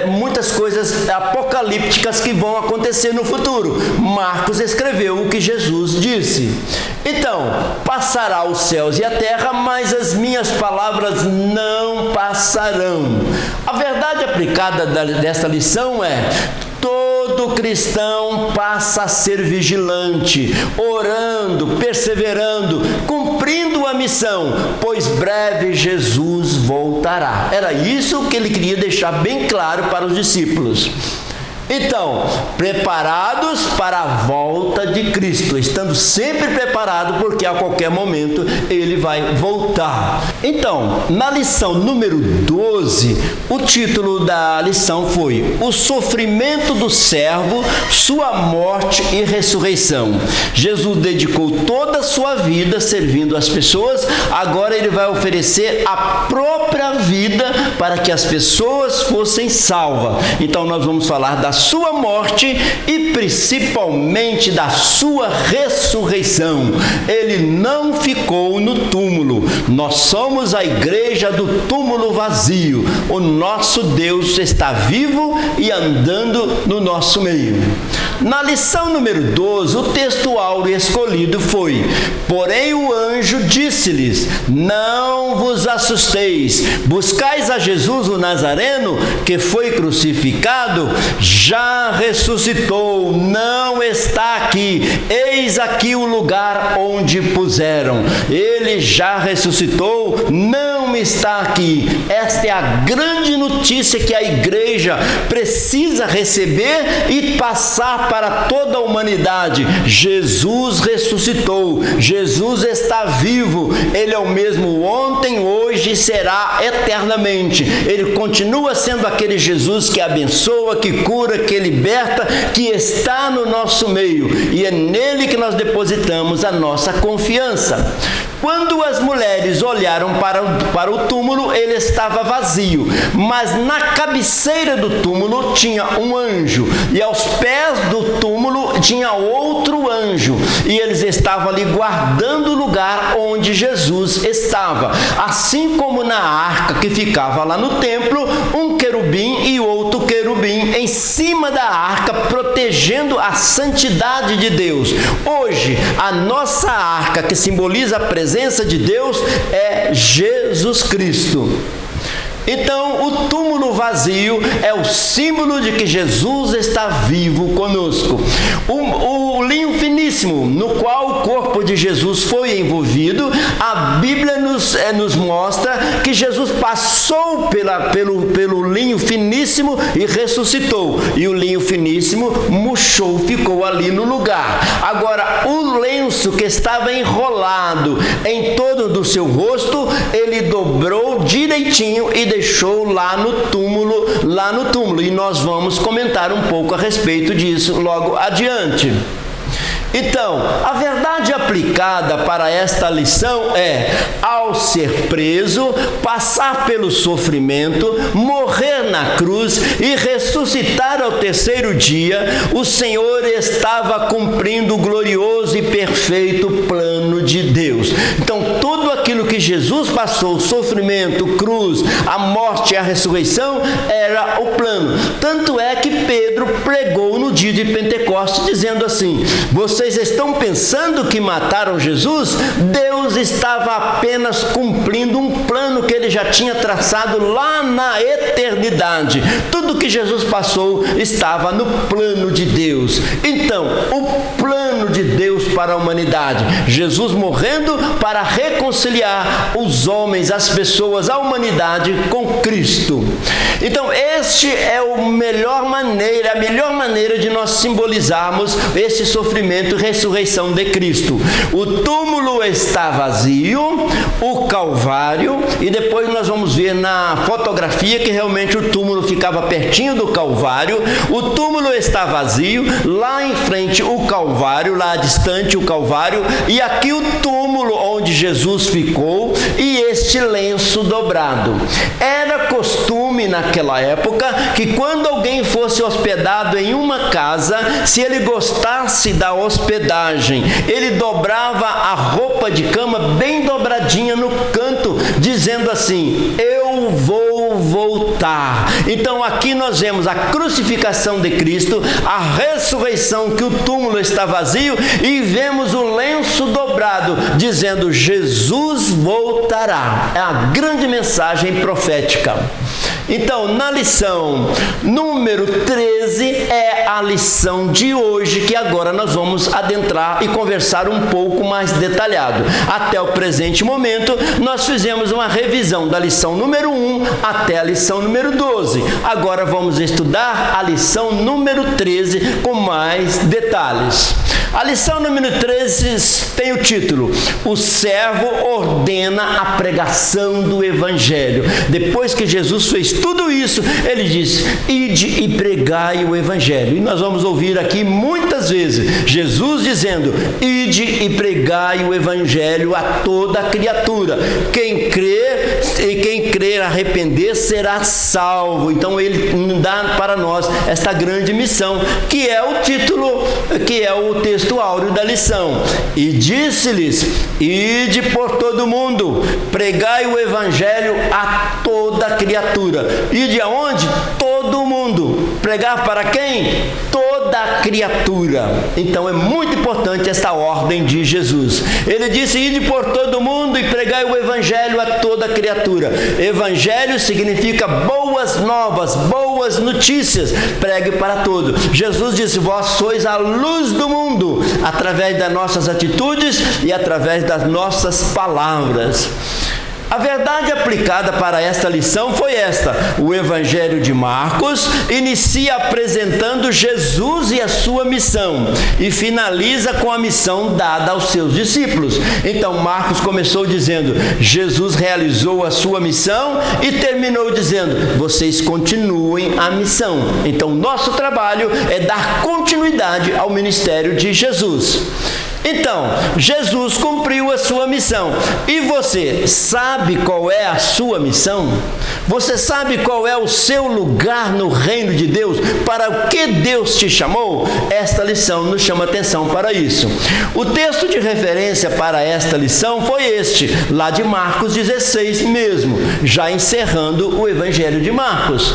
muitas coisas apocalípticas que vão acontecer no futuro. Marcos escreveu o que Jesus disse. Então, passará os céus e a terra, mas as minhas palavras não passarão. A verdade aplicada desta lição é: todo cristão passa a ser vigilante, orando, perseverando, cumprindo a missão, pois breve Jesus voltará. Era isso que ele queria deixar bem claro para os discípulos. Então, preparados para a volta de Cristo, estando sempre preparado, porque a qualquer momento ele vai voltar. Então, na lição número 12, o título da lição foi O Sofrimento do Servo, Sua Morte e Ressurreição. Jesus dedicou toda a sua vida servindo as pessoas, agora ele vai oferecer a própria vida para que as pessoas fossem salvas. Então, nós vamos falar da sua morte e principalmente da sua ressurreição. Ele não ficou no túmulo. Nós somos a igreja do túmulo vazio. O nosso Deus está vivo e andando no nosso meio. Na lição número 12, o texto áureo escolhido foi: porém o anjo disse-lhes, não vos assusteis, buscais a Jesus o Nazareno, que foi crucificado, já ressuscitou, não está aqui, eis aqui o lugar onde puseram. Ele já ressuscitou, não não está aqui. Esta é a grande notícia que a igreja precisa receber e passar para toda a humanidade. Jesus ressuscitou, Jesus está vivo, Ele é o mesmo ontem, hoje e será eternamente. Ele continua sendo aquele Jesus que abençoa, que cura, que liberta, que está no nosso meio, e é nele que nós depositamos a nossa confiança. Quando as mulheres olharam para o túmulo, ele estava vazio, mas na cabeceira do túmulo tinha um anjo, e aos pés do túmulo tinha outro anjo, e eles estavam ali guardando o lugar onde Jesus estava. Assim como na arca que ficava lá no templo, um querubim e outro querubim em cima da arca, protegendo a santidade de Deus. Hoje, a nossa arca, que simboliza a presença de Deus, é Jesus Cristo. Então, o túmulo vazio é o símbolo de que Jesus está vivo conosco. O linho finíssimo, no qual o corpo de Jesus foi envolvido, a Bíblia nos mostra que Jesus passou pelo linho finíssimo e ressuscitou. E o linho finíssimo murchou, ficou ali no lugar. Agora, o lenço que estava enrolado em torno do seu rosto, ele dobrou direitinho e deixou lá no túmulo, e nós vamos comentar um pouco a respeito disso logo adiante. Então, a verdade aplicada para esta lição é: ao ser preso, passar pelo sofrimento, morrer na cruz e ressuscitar ao terceiro dia, o Senhor estava cumprindo o glorioso e perfeito plano de Deus. Então, tudo aquilo que Jesus passou, o sofrimento, cruz, a morte e a ressurreição, era o plano. Tanto é que Pedro pregou no dia de Pentecostes, dizendo assim: vocês estão pensando que mataram Jesus? Deus estava apenas cumprindo um plano que ele já tinha traçado lá na eternidade. Tudo que Jesus passou estava no plano de Deus. Então, o plano de Deus para a humanidade, Jesus morrendo para reconciliar os homens, as pessoas, a humanidade com Cristo. Então, este é a melhor maneira de nós simbolizarmos esse sofrimento e ressurreição de Cristo. O túmulo está vazio, o Calvário, e depois nós vamos ver na fotografia que realmente o túmulo ficava pertinho do Calvário. O túmulo está vazio, lá em frente o Calvário, lá distante o Calvário, e aqui o túmulo onde Jesus ficou, e este lenço dobrado. Era costume naquela época que quando alguém fosse hospedado em uma casa, se ele gostasse da hospedagem, ele dobrava a roupa de cama bem dobradinha no canto, dizendo assim: eu vou voltar. Então aqui nós vemos a crucificação de Cristo, a ressurreição, que o túmulo está vazio, e vemos o lenço dobrado, dizendo: Jesus voltará. É a grande mensagem profética. Então, na lição número 13, é a lição de hoje, que agora nós vamos adentrar e conversar um pouco mais detalhado. Até o presente momento, nós fizemos uma revisão da lição número 1 até a lição número 12. Agora vamos estudar a lição número 13 com mais detalhes. A lição número 13 tem o título: o servo ordena a pregação do Evangelho. Depois que Jesus fez tudo isso, ele diz: ide e pregai o Evangelho. E nós vamos ouvir aqui muitas vezes Jesus dizendo: ide e pregai o Evangelho a toda criatura. Quem crer e quem crer arrepender será salvo. Então ele dá para nós esta grande missão, que é o título, que é o texto áureo da lição. E disse-lhes: ide por todo o mundo, pregai o Evangelho a toda criatura. Ide aonde? Todo mundo. Pregar para quem? Toda criatura. Então é muito importante esta ordem de Jesus. Ele disse: ide por todo mundo e pregai o Evangelho a toda criatura. Evangelho significa boas novas, boas notícias. Pregue para todos. Jesus disse: vós sois a luz do mundo, através das nossas atitudes e através das nossas palavras. A verdade aplicada para esta lição foi esta: o Evangelho de Marcos inicia apresentando Jesus e a sua missão e finaliza com a missão dada aos seus discípulos. Então Marcos começou dizendo: Jesus realizou a sua missão, e terminou dizendo: vocês continuem a missão. Então nosso trabalho é dar continuidade ao ministério de Jesus. Então, Jesus cumpriu a sua missão. E você sabe qual é a sua missão? Você sabe qual é o seu lugar no reino de Deus? Para o que Deus te chamou? Esta lição nos chama atenção para isso. O texto de referência para esta lição foi este, lá de Marcos 16 mesmo, já encerrando o Evangelho de Marcos.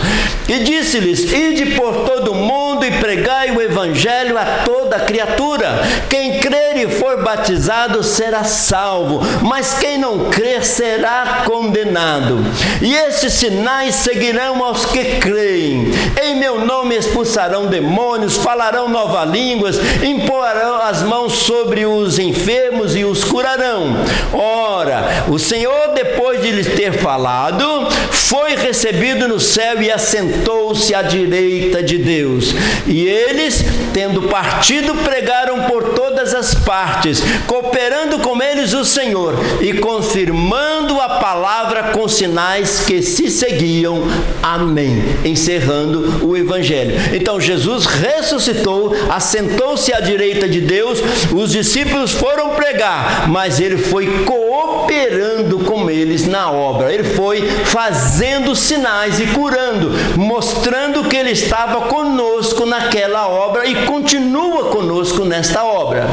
E disse-lhes: ide por todo o mundo e pregai o Evangelho a toda criatura. Quem crer e for batizado será salvo, mas quem não crer será condenado. E estes sinais seguirão aos que creem: em meu nome expulsarão demônios, falarão novas línguas, imporão as mãos sobre os enfermos e os curarão. Ora, o Senhor, depois de lhes ter falado, foi recebido no céu e assentou-se à direita de Deus. E eles, tendo partido, pregaram por todas as partes, cooperando com eles o Senhor e confirmando a palavra com sinais que se seguiam. Amém. Encerrando o Evangelho. Então Jesus ressuscitou, assentou-se à direita de Deus, os discípulos foram pregar, mas ele foi cooperando com eles na obra. Ele foi fazendo sinais e curando, mostrando que ele estava conosco naquela obra e continua conosco nesta obra.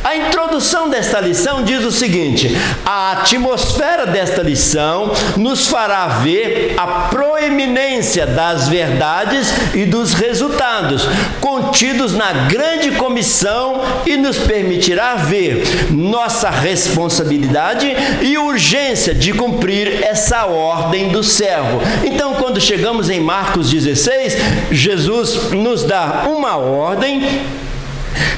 A introdução desta lição diz o seguinte: a atmosfera desta lição nos fará ver a proeminência das verdades e dos resultados contidos na grande comissão e nos permitirá ver nossa responsabilidade e urgência de cumprir essa ordem do servo. Então, quando chegamos em Marcos 16, Jesus nos dá uma ordem,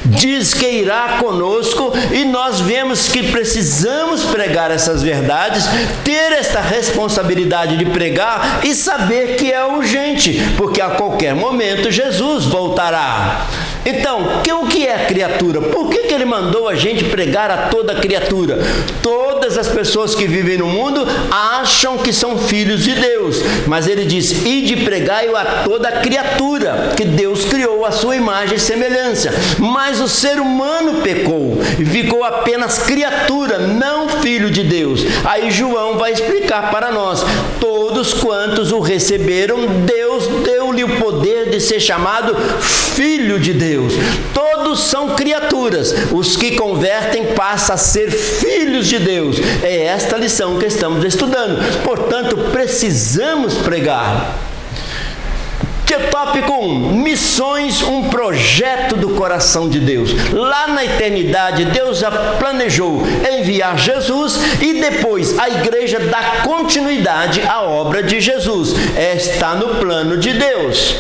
diz que irá conosco, e nós vemos que precisamos pregar essas verdades, ter esta responsabilidade de pregar e saber que é urgente, porque a qualquer momento Jesus voltará. Então, o que é criatura? Por que ele mandou a gente pregar a toda criatura? Todas as pessoas que vivem no mundo acham que são filhos de Deus, mas ele diz: ide pregai-o a toda criatura, que Deus criou a sua imagem e semelhança. Mas o ser humano pecou e ficou apenas criatura, não filho de Deus. Aí João vai explicar para nós: todos quantos o receberam, Deus deu-lhe o poder de ser chamado filho de Deus. Todos são criaturas. Os que convertem passam a ser filhos de Deus. É esta lição que estamos estudando. Portanto, precisamos pregar. Tópico 1. Missões, um projeto do coração de Deus. Lá na eternidade, Deus já planejou enviar Jesus e depois a igreja dá continuidade à obra de Jesus. Está no plano de Deus.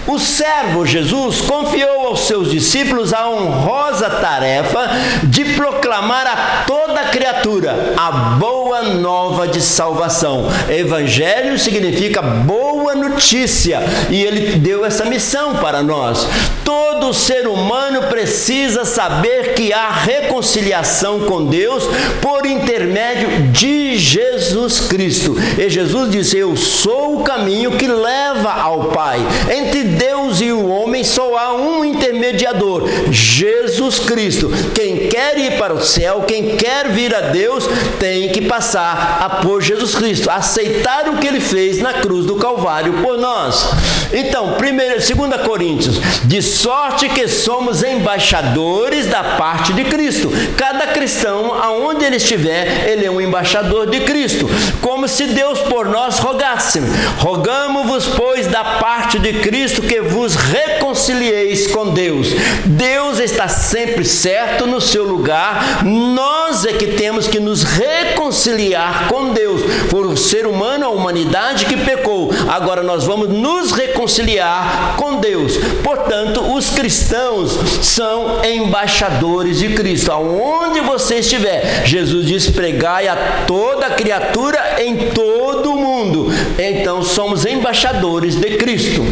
O servo Jesus confiou aos seus discípulos a honrosa tarefa de proclamar a toda criatura a boa nova de salvação. Evangelho significa boa notícia, e ele deu essa missão para nós. Todo ser humano precisa saber que há reconciliação com Deus por intermédio de Jesus Cristo. E Jesus disse: eu sou o caminho que leva ao Pai. Entre Deus e o homem só há um intermediador, Jesus Cristo. Quem quer ir para o céu, quem quer vir a Deus, tem que passar por Jesus Cristo, aceitar o que ele fez na cruz do Calvário por nós. Então, 2 Coríntios: de sorte que somos embaixadores da parte de Cristo. Cada cristão, aonde ele estiver, ele é um embaixador de Cristo, como se Deus por nós rogasse: rogamo-vos, pois, da parte de Cristo, que vos reconcilieis com Deus. Deus está sempre certo no seu lugar, nós é que temos que nos reconciliar reconciliar com Deus. Foi o ser humano, a humanidade que pecou. Agora nós vamos nos reconciliar com Deus. Portanto, os cristãos são embaixadores de Cristo. Aonde você estiver, Jesus diz: pregai a toda criatura em todo o mundo. Então somos embaixadores de Cristo.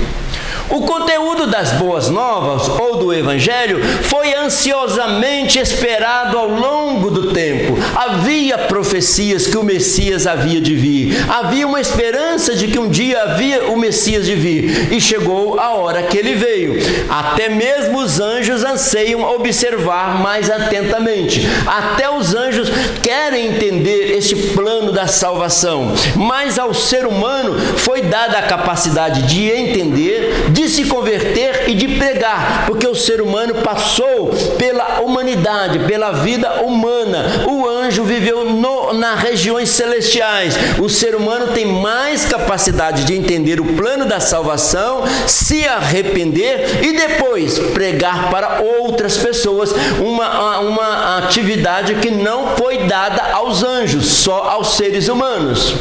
O conteúdo das boas novas ou do Evangelho foi ansiosamente esperado ao longo do tempo. Havia profecias que o Messias havia de vir. Havia uma esperança de que um dia havia o Messias de vir. E chegou a hora que ele veio. Até mesmo os anjos anseiam observar mais atentamente. Até os anjos querem entender este plano da salvação. Mas ao ser humano foi dada a capacidade de entender, de se converter e de pregar, porque o ser humano passou pela humanidade, pela vida humana. O anjo viveu nas regiões celestiais. O ser humano tem mais capacidade de entender o plano da salvação, se arrepender e depois pregar para outras pessoas, uma atividade que não foi dada aos anjos, só aos seres humanos.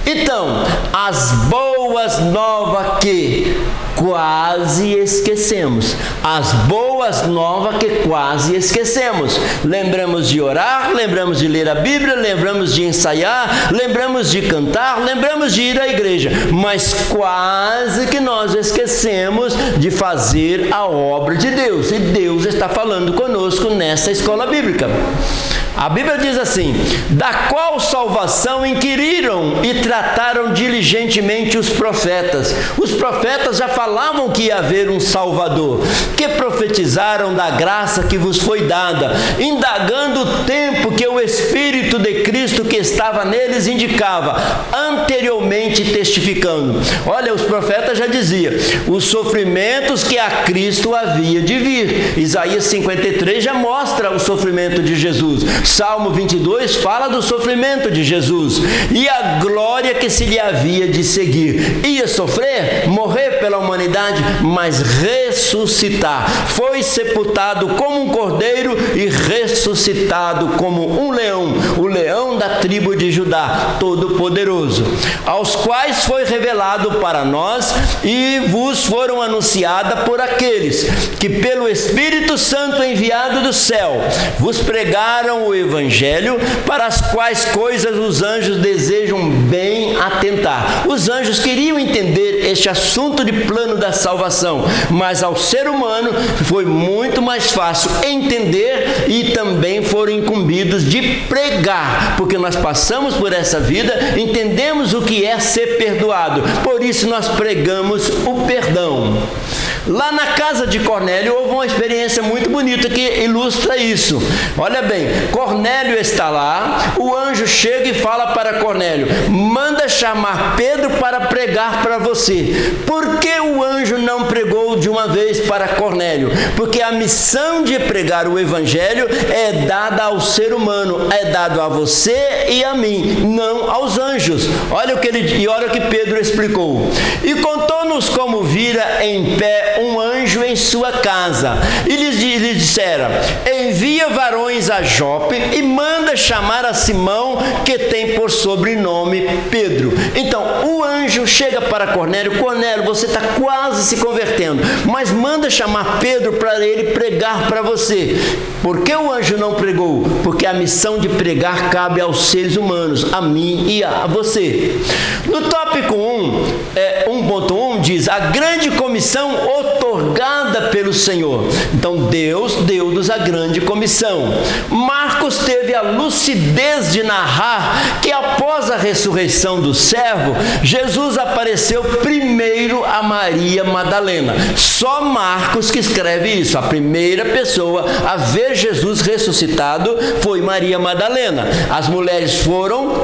Então, as boas novas que quase esquecemos. As boas novas que quase esquecemos. Lembramos de orar, lembramos de ler a Bíblia, lembramos de ensaiar, lembramos de cantar, lembramos de ir à igreja. Mas quase que nós esquecemos de fazer a obra de Deus. E Deus está falando conosco nessa escola bíblica. A Bíblia diz assim: da qual salvação inquiriram e trataram diligentemente os profetas. Os profetas já falavam que ia haver um Salvador, que profetizaram da graça que vos foi dada, indagando o tempo que o Espírito de Cristo que estava neles indicava, anteriormente testificando. Olha, os profetas já diziam os sofrimentos que a Cristo havia de vir. Isaías 53 já mostra o sofrimento de Jesus. Salmo 22 fala do sofrimento de Jesus e a glória que se lhe havia de seguir. Ia sofrer, morrer pela humanidade, mas ressuscitar. Foi sepultado como um cordeiro e ressuscitado como um leão, o leão da tribo de Judá, todo-poderoso, aos quais foi revelado para nós e vos foram anunciada por aqueles que pelo Espírito Santo enviado do céu vos pregaram o Evangelho, para as quais coisas os anjos desejam bem atentar. Os anjos queriam entender este assunto de plano da salvação, mas ao ser humano foi muito mais fácil entender e também foram incumbidos de pregar, porque nós passamos por essa vida, entendemos o que é ser perdoado, por isso nós pregamos o perdão. Lá na casa de Cornélio houve uma experiência muito bonita que ilustra isso. Olha bem, Cornélio está lá, o anjo chega e fala para Cornélio: manda chamar Pedro para pregar para você. Por que o anjo não pregou de uma vez para Cornélio? Porque a missão de pregar o Evangelho é dada ao ser humano, é dado a você e a mim, não aos anjos. Olha o que Pedro explicou. E contou-nos como vira em pé um anjo em sua casa, e lhe disseram: envia varões a Jope e manda chamar a Simão, que tem por sobrenome Pedro. Então o anjo chega para Cornélio: Cornélio, você está quase se convertendo, mas manda chamar Pedro para ele pregar para você. Por que o anjo não pregou? Porque a missão de pregar cabe aos seres humanos, a mim e a você. No tópico 1.1 diz: a grande comissão otorgada pelo Senhor. Então Deus deu-nos a grande comissão. Marcos teve a lucidez de narrar que após a ressurreição do servo, Jesus apareceu primeiro a Maria Madalena. Só Marcos que escreve isso. A primeira pessoa a ver Jesus ressuscitado foi Maria Madalena. As mulheres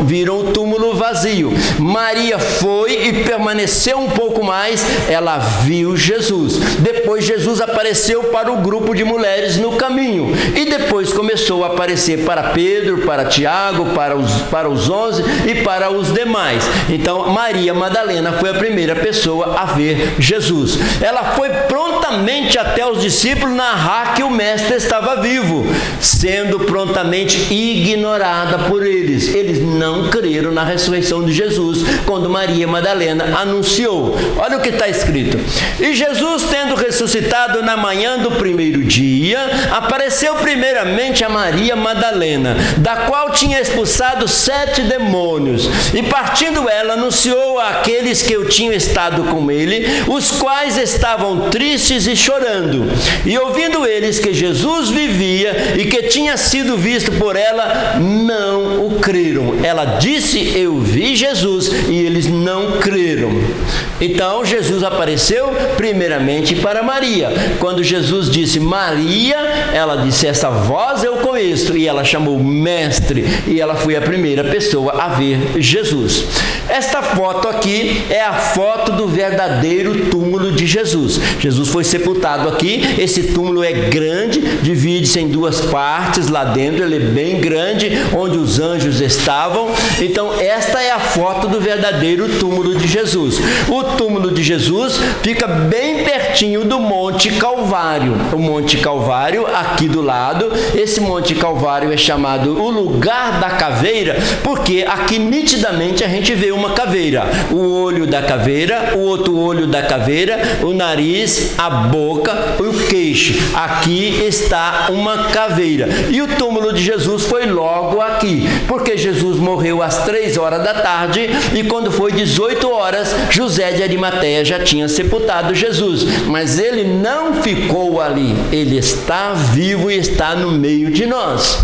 viram o túmulo vazio. Maria foi e permaneceu um pouco mais, ela viu Jesus. Jesus. Depois Jesus apareceu para o grupo de mulheres no caminho. E depois começou a aparecer para Pedro, para Tiago, para os 11 e para os demais. Então Maria Madalena foi a primeira pessoa a ver Jesus. Ela foi prontamente até os discípulos narrar que o mestre estava vivo, sendo prontamente ignorada por eles. Eles não creram na ressurreição de Jesus quando Maria Madalena anunciou. Olha o que está escrito: e Jesus, tendo ressuscitado na manhã do primeiro dia, apareceu primeiramente a Maria Madalena, da qual tinha expulsado 7 demônios, e partindo ela anunciou àqueles que tinham estado com ele, os quais estavam tristes e chorando. E ouvindo eles que Jesus vivia e que tinha sido visto por ela, não o creram. Ela disse: eu vi Jesus, e eles não creram. Então Jesus apareceu primeiramente para Maria. Quando Jesus disse Maria, ela disse: essa voz eu conheço, e ela chamou mestre, e ela foi a primeira pessoa a ver Jesus. Esta foto aqui é a foto do verdadeiro túmulo de Jesus. Jesus foi sepultado aqui. Esse túmulo é grande, divide-se em 2 partes lá dentro, ele é bem grande, onde os anjos estavam. Então esta é a foto do verdadeiro túmulo de Jesus. O túmulo de Jesus fica bem pertinho do Monte Calvário. O Monte Calvário aqui do lado. Esse Monte Calvário é chamado o lugar da caveira, porque aqui nitidamente a gente vê uma caveira, o olho da caveira, o outro olho da caveira, o nariz, a boca, o queixo. Aqui está uma caveira. E o túmulo de Jesus foi logo aqui, porque Jesus morreu às 3 horas da tarde, e quando foi 18 horas, José de Arimateia já tinha sepultado Jesus. Mas ele não ficou ali, ele está vivo e está no meio de nós.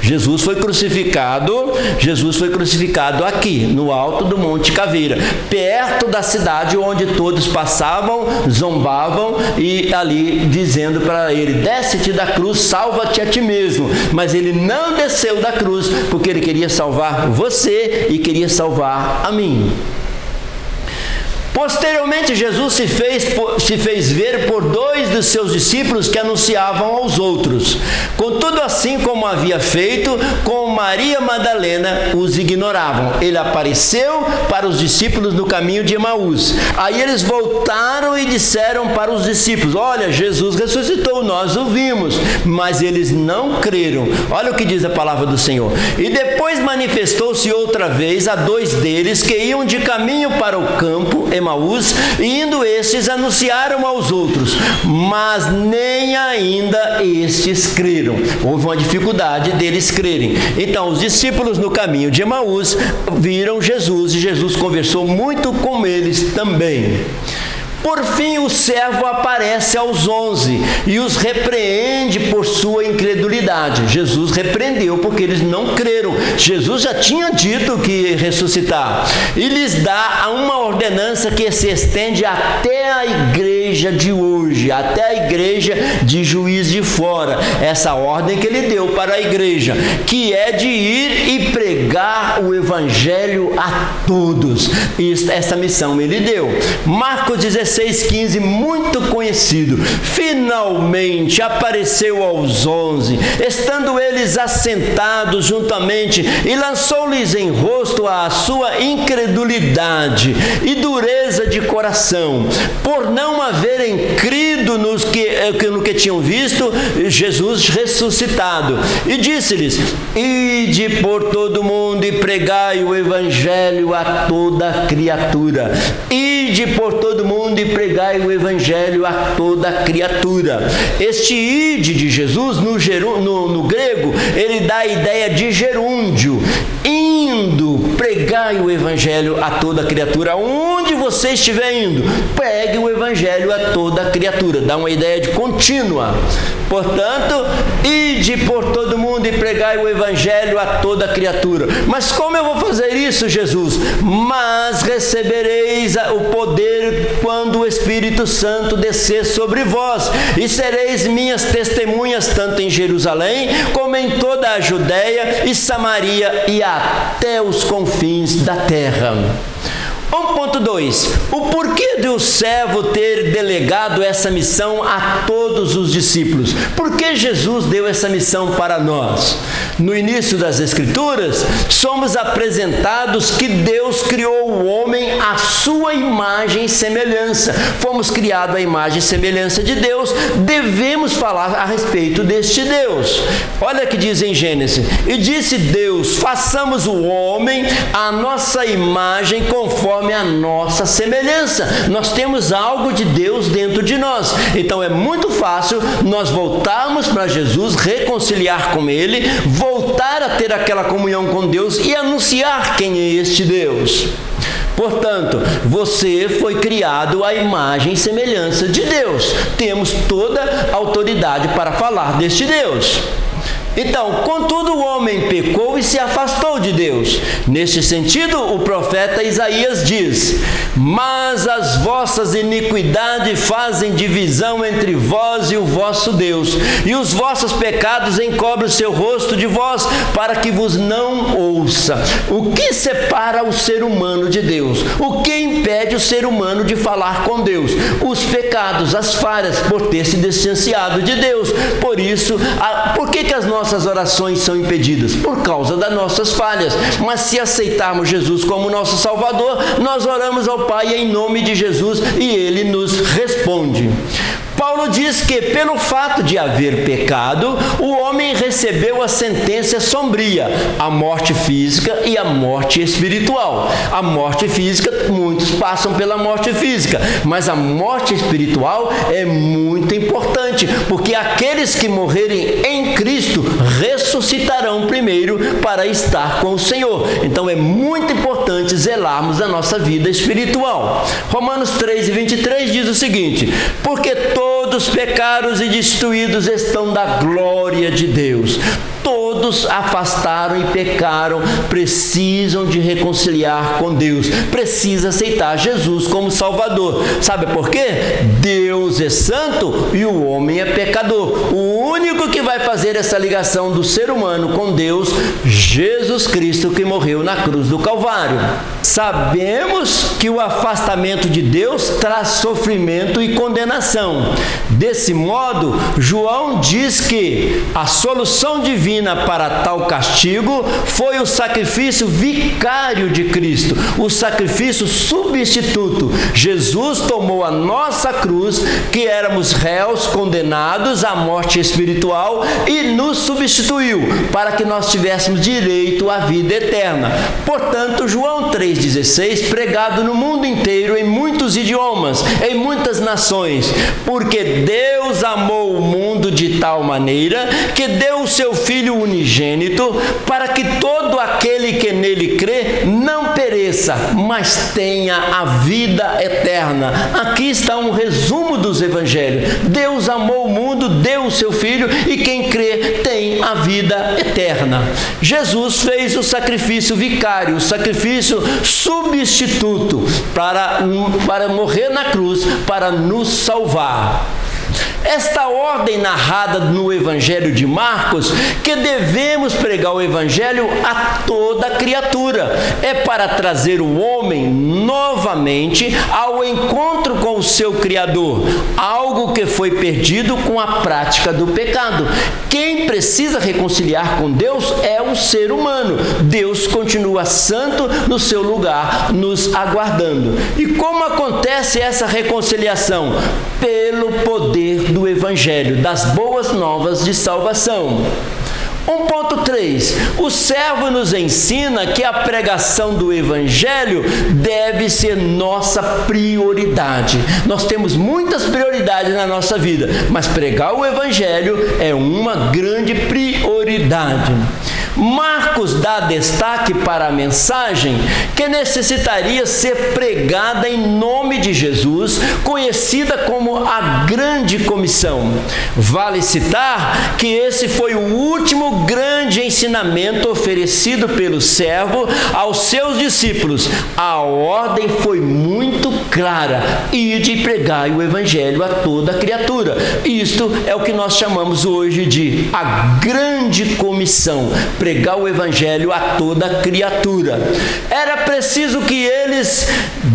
Jesus foi crucificado aqui, no alto do Monte Caveira, perto da cidade onde todos passavam, zombavam, e ali dizendo para ele: desce-te da cruz, salva-te a ti mesmo. Mas ele não desceu da cruz, porque ele queria salvar você e queria salvar a mim. Posteriormente, Jesus se fez ver por 2 dos seus discípulos que anunciavam aos outros. Contudo, assim como havia feito com Maria Madalena, os ignoravam. Ele apareceu para os discípulos no caminho de Emaús. Aí eles voltaram e disseram para os discípulos: olha, Jesus ressuscitou, nós o vimos. Mas eles não creram. Olha o que diz a palavra do Senhor. E depois manifestou-se outra vez a 2 deles que iam de caminho para o campo, Emaús, e indo estes anunciaram aos outros, mas nem ainda estes creram. Houve uma dificuldade deles crerem. Então os discípulos no caminho de Emaús viram Jesus, e Jesus conversou muito com eles também. Por fim, o servo aparece aos 11 e os repreende por sua incredulidade. Jesus repreendeu porque eles não creram. Jesus já tinha dito que ia ressuscitar. E lhes dá uma ordenança que se estende até a igreja de hoje, até a igreja de Juiz de Fora. Essa ordem que ele deu para a igreja, que é de ir e pregar o evangelho a todos. Essa missão ele deu. Marcos 16:15, muito conhecido. Finalmente apareceu aos 11, estando eles assentados juntamente, e lançou-lhes em rosto a sua incredulidade e dureza de coração, por não haverem crido no que tinham visto Jesus ressuscitado. E disse-lhes: ide por todo o mundo e pregai o evangelho a toda criatura. Ide por todo o mundo e pregai o evangelho a toda criatura. Este ide de Jesus, no grego, ele dá a ideia de gerúndio. Indo, pregai o evangelho a toda criatura. Onde você estiver indo, pregue o evangelho a toda criatura. Dá uma ideia de contínua. Portanto, ide por todo mundo e pregai o evangelho a toda criatura. Mas como eu vou fazer isso, Jesus? Mas recebereis o poder quando o Espírito Santo descer sobre vós, e sereis minhas testemunhas tanto em Jerusalém como em toda a Judéia e Samaria e até os confins da terra. 1.2. O porquê do servo ter delegado essa missão a todos os discípulos? Por que Jesus deu essa missão para nós? No início das Escrituras, somos apresentados que Deus criou o homem à sua imagem e semelhança. Fomos criados à imagem e semelhança de Deus, devemos falar a respeito deste Deus. Olha o que diz em Gênesis: e disse Deus, façamos o homem à nossa imagem conforme a nossa semelhança. Nós temos algo de Deus dentro de nós, então é muito fácil nós voltarmos para Jesus, reconciliar com Ele, voltar a ter aquela comunhão com Deus e anunciar quem é este Deus. Portanto, você foi criado à imagem e semelhança de Deus. Temos toda a autoridade para falar deste Deus. Então, contudo, o homem pecou e se afastou de Deus. Neste sentido, o profeta Isaías diz: mas as vossas iniquidades fazem divisão entre vós e o vosso Deus, e os vossos pecados encobrem o seu rosto de vós, para que vos não ouça. O que separa o ser humano de Deus? O que impede o ser humano de falar com Deus? Os pecados, as falhas, por ter se distanciado de Deus. Por isso, por que as nossas orações são impedidas? Por causa das nossas falhas. Mas se aceitarmos Jesus como nosso Salvador, nós oramos ao Pai em nome de Jesus e Ele nos responde. Paulo diz que pelo fato de haver pecado, o homem recebeu a sentença sombria, a morte física e a morte espiritual. A morte física, muitos passam pela morte física, mas a morte espiritual é muito importante, porque aqueles que morrerem em Cristo ressuscitarão primeiro para estar com o Senhor. Então é muito importante zelarmos a nossa vida espiritual. Romanos 3:23 diz o seguinte: porque todos pecados e destruídos estão da glória de Deus. Todos afastaram e pecaram, precisam de reconciliar com Deus, precisa aceitar Jesus como Salvador. Sabe por quê? Deus é santo e o homem é pecador. O único que vai fazer essa ligação do ser humano com Deus, Jesus Cristo, que morreu na cruz do Calvário. Sabemos que o afastamento de Deus traz sofrimento e condenação. Desse modo, João diz que a solução divina para tal castigo foi o sacrifício vicário de Cristo, o sacrifício substituto. Jesus tomou a nossa cruz, que éramos réus condenados à morte espiritual, e nos substituiu para que nós tivéssemos direito à vida eterna. Portanto, João 3,16, pregado no mundo inteiro, em muitos idiomas, em muitas nações, porque Deus amou o mundo de tal maneira que deu o seu Filho unigênito, para que todo aquele que nele crê não pereça, mas tenha a vida eterna. Aqui está um resumo dos evangelhos. Deus amou o mundo, deu o seu Filho, e quem crê tem a vida eterna. Jesus fez o sacrifício vicário, o sacrifício substituto, para morrer na cruz, para nos salvar. Esta ordem narrada no Evangelho de Marcos, que devemos pregar o Evangelho a toda criatura, é para trazer o homem novamente ao encontro com o seu Criador, algo que foi perdido com a prática do pecado. Quem precisa reconciliar com Deus é o ser humano. Deus continua santo no seu lugar, nos aguardando. E como acontece essa reconciliação? Pelo poder do Evangelho, das boas novas de salvação. 1.3. O servo nos ensina que a pregação do Evangelho deve ser nossa prioridade. Nós temos muitas prioridades na nossa vida, mas pregar o Evangelho é uma grande prioridade. Marcos dá destaque para a mensagem que necessitaria ser pregada em nome de Jesus, conhecida como a Grande Comissão. Vale citar que esse foi o último grande ensinamento oferecido pelo servo aos seus discípulos. A ordem foi muito clara: ide e pregai o Evangelho a toda criatura. Isto é o que nós chamamos hoje de a Grande Comissão. pregar o evangelho a toda criatura. Era preciso que eles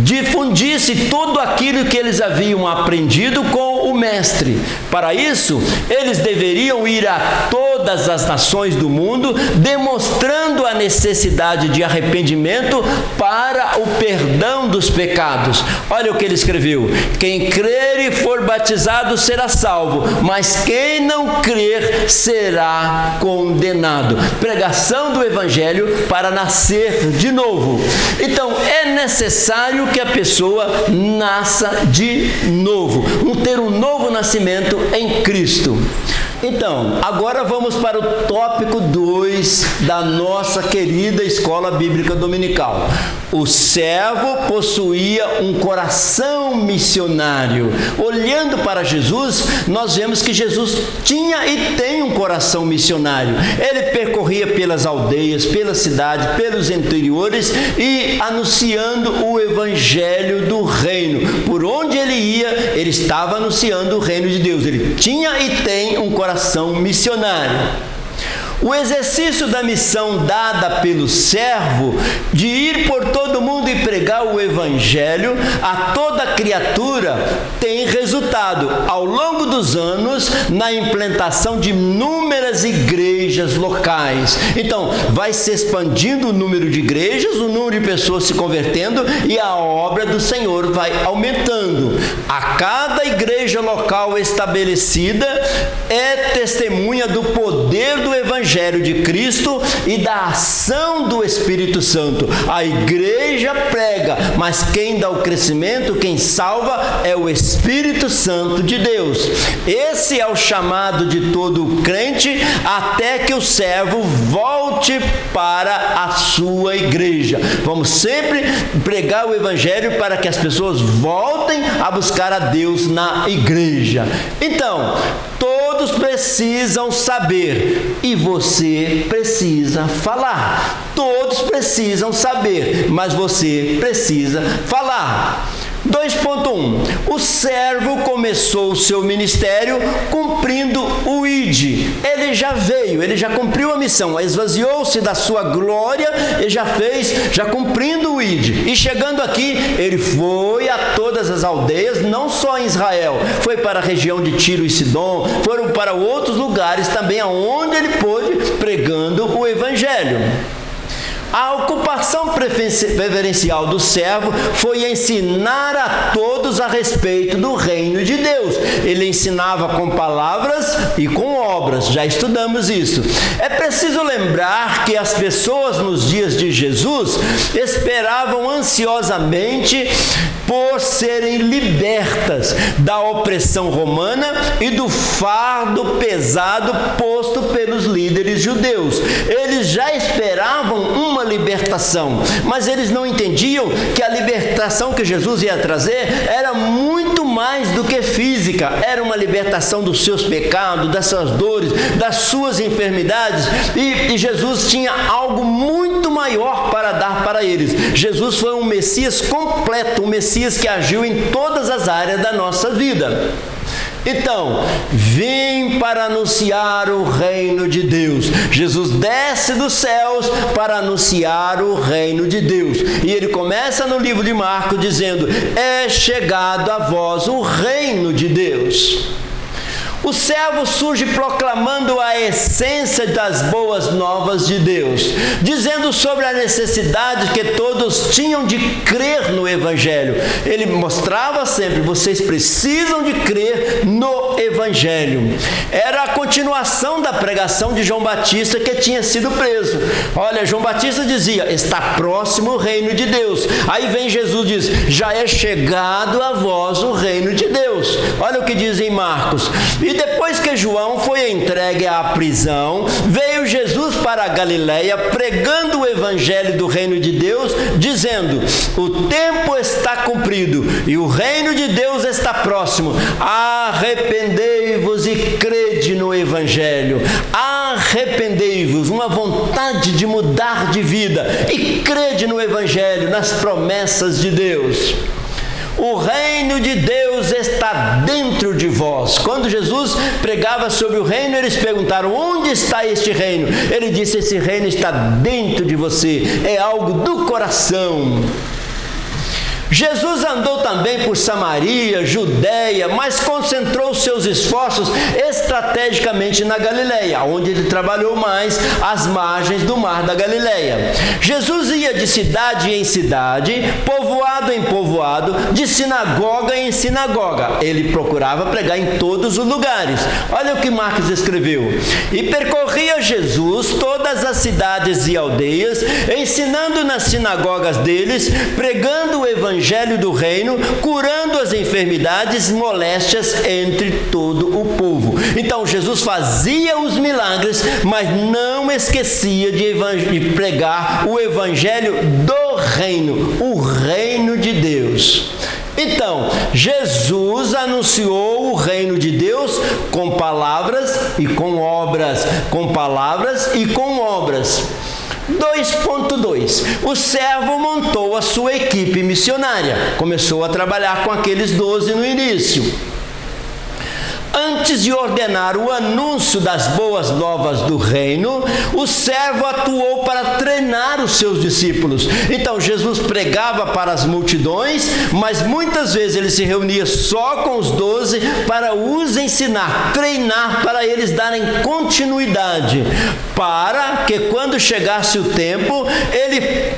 difundissem tudo aquilo que eles haviam aprendido com o mestre. Para isso, eles deveriam ir a todas as nações do mundo, demonstrando a necessidade de arrependimento para o perdão dos pecados. Olha o que ele escreveu: quem crer e for batizado será salvo, mas quem não crer será condenado. Pregação do evangelho para nascer de novo. Então, é necessário que a pessoa nasça de novo, ter um novo nascimento em Cristo. Então, agora vamos para o tópico 2 da nossa querida escola bíblica dominical. O servo possuía um coração missionário. Olhando para Jesus, nós vemos que Jesus tinha e tem um coração missionário. Ele percorria pelas aldeias, pelas cidades, pelos interiores e anunciando o evangelho do reino. Por onde ele ia, ele estava anunciando o reino de Deus. Ele tinha e tem um coração missionário. O exercício da missão dada pelo servo de ir por todo mundo e pregar o evangelho a toda criatura tem resultado ao longo dos anos na implantação de inúmeras igrejas locais. Então, vai se expandindo o número de igrejas, o número de pessoas se convertendo e a obra do Senhor vai aumentando. A cada igreja local estabelecida é testemunha do poder do evangelho de Cristo e da ação do Espírito Santo. A igreja prega, mas quem dá o crescimento, quem salva é o Espírito Santo de Deus. Esse é o chamado de todo crente até que o servo volte para a sua igreja. Vamos sempre pregar o evangelho para que as pessoas voltem a buscar a Deus na igreja. Então, todos precisam saber e você precisa falar. Todos precisam saber, mas você precisa falar. 2.1. O servo começou o seu ministério cumprindo o ID. Ele já veio, ele já cumpriu a missão, esvaziou-se da sua glória e já cumprindo o ID. E chegando aqui, ele foi a todas as aldeias, não só em Israel, foi para a região de Tiro e Sidom, foram para outros lugares também, aonde ele pôde pregando o evangelho. A ocupação preferencial do servo foi ensinar a todos a respeito do reino de Deus. Ele ensinava com palavras e com obras, já estudamos isso. É preciso lembrar que as pessoas nos dias de Jesus esperavam ansiosamente por serem libertas da opressão romana e do fardo pesado posto pelos líderes judeus. Eles já esperavam uma libertação, mas eles não entendiam que a libertação que Jesus ia trazer era muito mais do que física, era uma libertação dos seus pecados, das suas dores, das suas enfermidades, e Jesus tinha algo muito maior para dar para eles. Jesus foi um Messias completo, um Messias que agiu em todas as áreas da nossa vida. Então, vim para anunciar o reino de Deus. Jesus desce dos céus para anunciar o reino de Deus. E ele começa no livro de Marcos dizendo: é chegado a vós o reino de Deus. O servo surge proclamando a essência das boas novas de Deus, dizendo sobre a necessidade que todos tinham de crer no Evangelho. Ele mostrava sempre: vocês precisam de crer no Evangelho. Era a continuação da pregação de João Batista, que tinha sido preso. Olha, João Batista dizia: está próximo o reino de Deus. Aí vem Jesus e diz: já é chegado a vós o reino de Deus. Olha o que diz em Marcos: e depois que João foi entregue à prisão, veio Jesus para a Galileia pregando o evangelho do reino de Deus, dizendo: o tempo está cumprido e o reino de Deus está próximo. Arrependei-vos e crede no evangelho. Arrependei-vos, uma vontade de mudar de vida, e crede no evangelho, nas promessas de Deus. o reino de Deus está dentro de vós. Quando Jesus pregava sobre o reino, eles perguntaram: onde está este reino? Ele disse: esse reino está dentro de você, é algo do coração. Jesus andou também por Samaria, Judéia, mas concentrou seus esforços estrategicamente na Galileia, onde ele trabalhou mais às margens do mar da Galileia. Jesus ia de cidade em cidade, povoado em povoado, de sinagoga em sinagoga. Ele procurava pregar em todos os lugares. Olha o que Marcos escreveu: e percorria Jesus todas as cidades e aldeias, ensinando nas sinagogas deles, pregando o evangelho do reino, curando as enfermidades, moléstias entre todo o povo. Então Jesus fazia os milagres, mas não esquecia de pregar o evangelho do reino, o reino de Deus. Então, Jesus anunciou o reino de Deus com palavras e com obras, com palavras e com obras. 2.2. O servo montou a sua equipe missionária. Começou a trabalhar com aqueles 12 no início. Antes de ordenar o anúncio das boas novas do reino, o servo atuou para treinar os seus discípulos. Então Jesus pregava para as multidões, mas muitas vezes ele se reunia só com os 12 para os ensinar, treinar para eles darem continuidade, para que quando chegasse o tempo,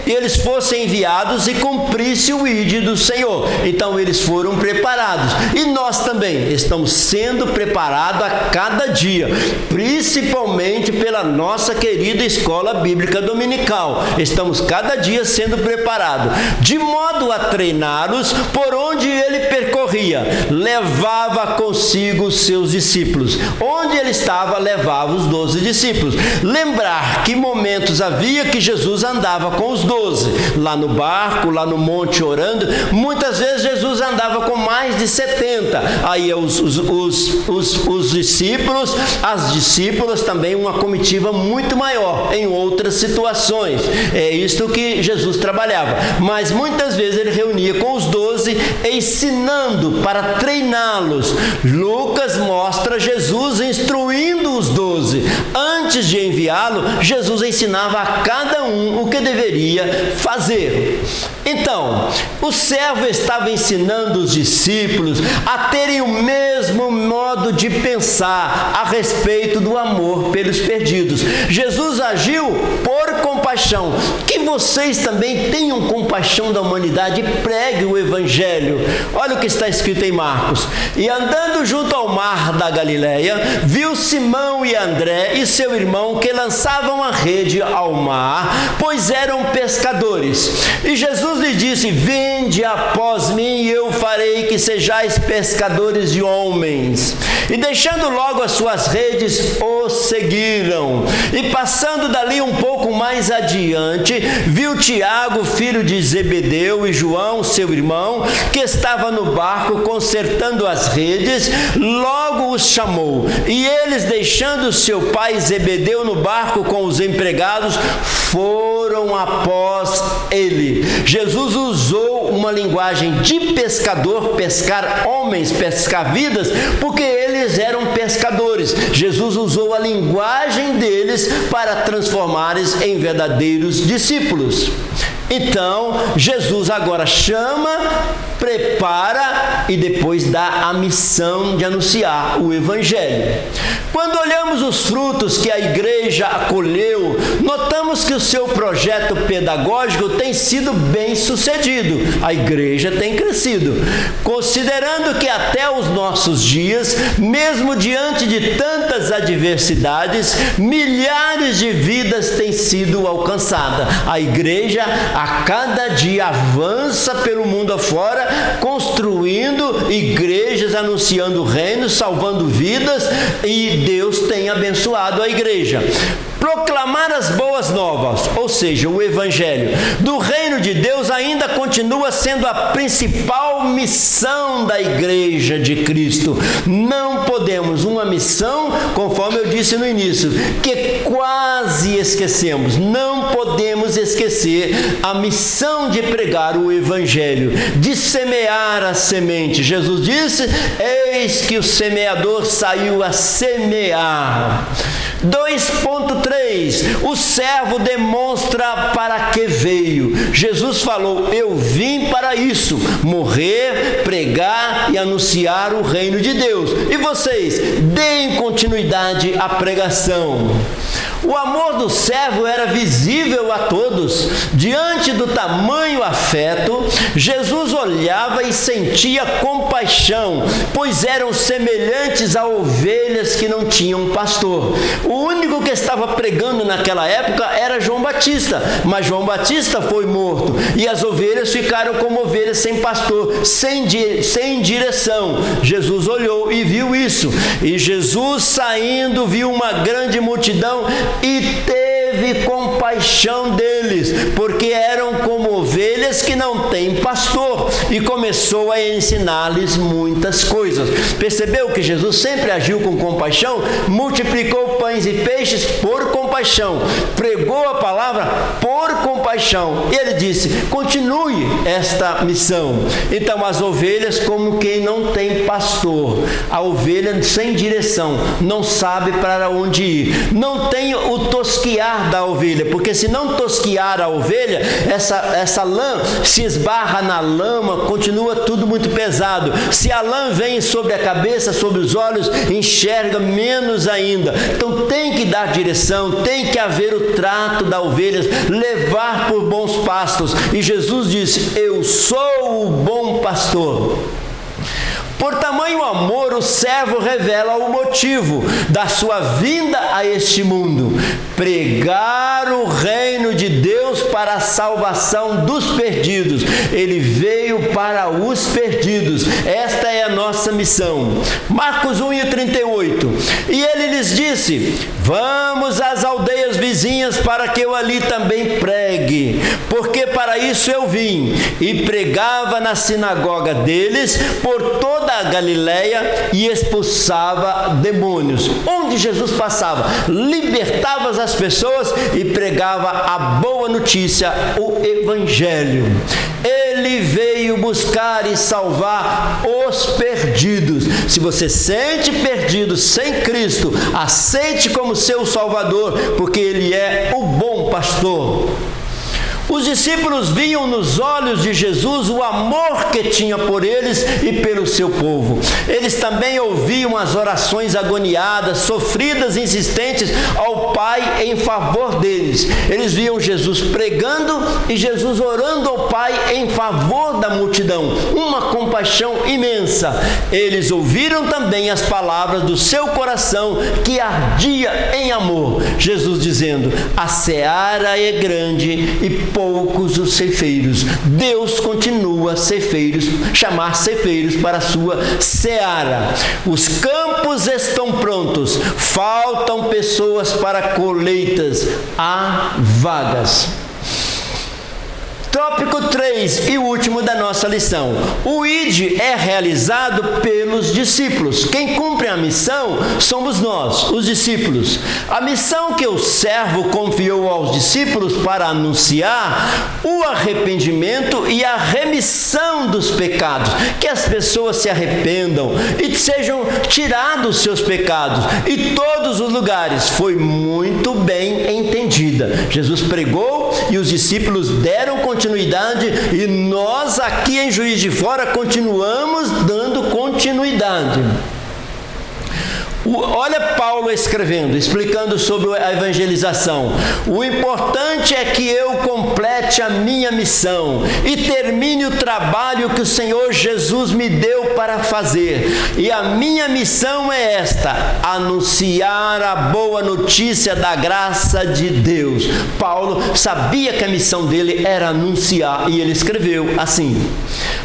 eles fossem enviados e cumprisse o ide do Senhor. Então eles foram preparados. E nós também estamos sendo preparados a cada dia, principalmente pela nossa querida Escola Bíblica Dominical. Estamos cada dia sendo preparados, de modo a treiná-los por onde ele percorria. Levava consigo os seus discípulos. Onde ele estava, levava os 12 discípulos. Lembrar que momentos havia que Jesus andava com os 12, lá no barco, lá no monte orando. Muitas vezes Jesus andava com mais de 70. Aí os discípulos, as discípulas também, uma comitiva muito maior em outras situações. É isto que Jesus trabalhava. Mas muitas vezes ele reunia com os 12, ensinando para treiná-los. Lucas mostra Jesus instruindo os 12. Antes de enviá-lo, Jesus ensinava a cada um o que deveria fazer. Então, o servo estava ensinando os discípulos a terem o mesmo modo de pensar a respeito do amor pelos perdidos. Jesus agiu por compaixão. Que vocês também tenham compaixão da humanidade e pregue o evangelho. Olha o que está escrito em Marcos. E andando junto ao mar da Galileia, viu Simão e André e seu irmão que lançavam a rede ao mar, pois eram pescadores. E Jesus lhe disse: vinde após mim e eu farei que sejais pescadores de homens. E deixando logo as suas redes, os seguiram. E passando dali um pouco mais adiante, viu Tiago, filho de Zebedeu, e João, seu irmão, que estava no barco consertando as redes. Logo os chamou. E eles, deixando seu pai Zebedeu no barco com os empregados, foram após ele. Jesus usou uma linguagem de pescador, pescar homens, pescar vidas, porque eles eram pescadores. Jesus usou a linguagem deles para transformá-los em verdadeiros discípulos. Então, Jesus agora chama, prepara e depois dá a missão de anunciar o evangelho. Quando olhamos os frutos que a igreja acolheu, notamos que o seu projeto pedagógico tem sido bem sucedido. A igreja tem crescido. Considerando que até os nossos dias, mesmo diante de tantas adversidades, milhares de vidas têm sido alcançadas. A igreja a cada dia avança pelo mundo afora, construindo igrejas, anunciando o reino, salvando vidas, e Deus tem abençoado a igreja. Proclamar as boas novas, ou seja, o Evangelho do reino de Deus ainda continua sendo a principal missão da Igreja de Cristo. Não podemos, uma missão, conforme eu disse no início, que quase esquecemos. Não podemos esquecer a missão de pregar o Evangelho, de semear a semente. Jesus disse: eis que o semeador saiu a semear. 2.3, o servo demonstra para que veio. Jesus falou: eu vim para isso, morrer, pregar e anunciar o reino de Deus. E vocês, deem continuidade à pregação. O amor do servo era visível a todos. Diante do tamanho afeto, Jesus olhava e sentia compaixão, pois eram semelhantes a ovelhas que não tinham pastor. O único que estava pregando naquela época era João Batista, mas João Batista foi morto e as ovelhas ficaram como ovelhas sem pastor, sem direção. Jesus olhou e viu isso, e Jesus saindo viu uma grande multidão e teve compaixão deles, porque eram como ovelhas que não têm pastor, e começou a ensinar-lhes muitas coisas. Percebeu que Jesus sempre agiu com compaixão? Multiplicou pães e peixes por compaixão, pregou a palavra por compaixão, e ele disse: continue esta missão. Então as ovelhas, como quem não tem pastor, a ovelha sem direção, não sabe para onde ir, não tem o tosquiar da ovelha, porque se não tosquiar a ovelha, essa lã se esbarra na lama, continua tudo muito pesado. Se a lã vem sobre a cabeça, sobre os olhos, enxerga menos ainda. Então tem que dar direção, tem que haver o trato da ovelha, levar por bons pastos. E Jesus disse: eu sou o bom pastor. Por tamanho amor, o servo revela o motivo da sua vinda a este mundo: pregar o reino de Deus para a salvação dos perdidos. Ele veio para os perdidos. Esta é a nossa missão. Marcos 1:38. E ele lhes disse: vamos às aldeias vizinhas para que eu ali também pregue, porque para isso eu vim. E pregava na sinagoga deles por toda a Galileia e expulsava demônios. Onde Jesus passava, libertava as pessoas e pregava a boa notícia, o Evangelho. Ele veio buscar e salvar os perdidos. Se você sente perdido sem Cristo, aceite como seu Salvador, porque Ele é o bom pastor. Os discípulos viam nos olhos de Jesus o amor que tinha por eles e pelo seu povo. Eles também ouviam as orações agoniadas, sofridas, insistentes ao Pai em favor deles. Eles viam Jesus pregando e Jesus orando ao Pai em favor da multidão. Uma compaixão imensa. Eles ouviram também as palavras do seu coração que ardia em amor. Jesus dizendo: a seara é grande e poucos os ceifeiros. Deus continua chamar ceifeiros para a sua seara. Os campos estão prontos, faltam pessoas para colheitas, há vagas. Tópico 3 e último da nossa lição. O ID é realizado pelos discípulos. Quem cumpre a missão somos nós, os discípulos. A missão que o servo confiou aos discípulos para anunciar o arrependimento e a remissão dos pecados. Que as pessoas se arrependam e sejam tirados seus pecados. E todos os lugares foi muito bem entendida. Jesus pregou e os discípulos deram continuidade, e nós aqui em Juiz de Fora continuamos dando continuidade. Olha Paulo escrevendo, explicando sobre a evangelização. O importante é que eu complete a minha missão e termine o trabalho que o Senhor Jesus me deu para fazer. E a minha missão é esta: anunciar a boa notícia da graça de Deus. Paulo sabia que a missão dele era anunciar, e ele escreveu assim.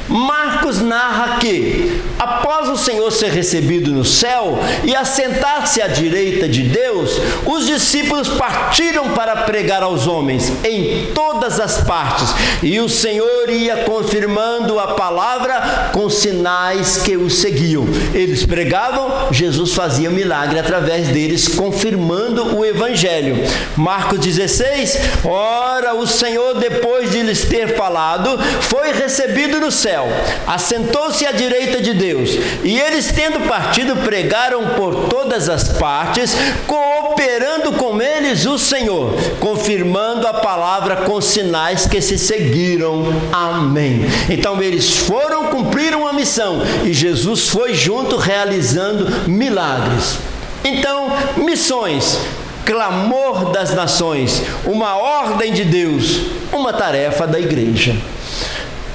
Marcos narra que, após o Senhor ser recebido no céu e a assentar-se à direita de Deus, os discípulos partiram para pregar aos homens em todas as partes, e o Senhor ia confirmando a palavra com sinais que o seguiam. Eles pregavam, Jesus fazia milagre através deles, confirmando o evangelho. Marcos 16, ora, o Senhor, depois de lhes ter falado, foi recebido no céu, assentou-se à direita de Deus, e eles, tendo partido, pregaram por todas as partes, cooperando com eles o Senhor, confirmando a palavra com sinais que se seguiram. Amém. Então eles foram, cumpriram a missão, e Jesus foi junto realizando milagres. Então, missões, clamor das nações, uma ordem de Deus, uma tarefa da igreja.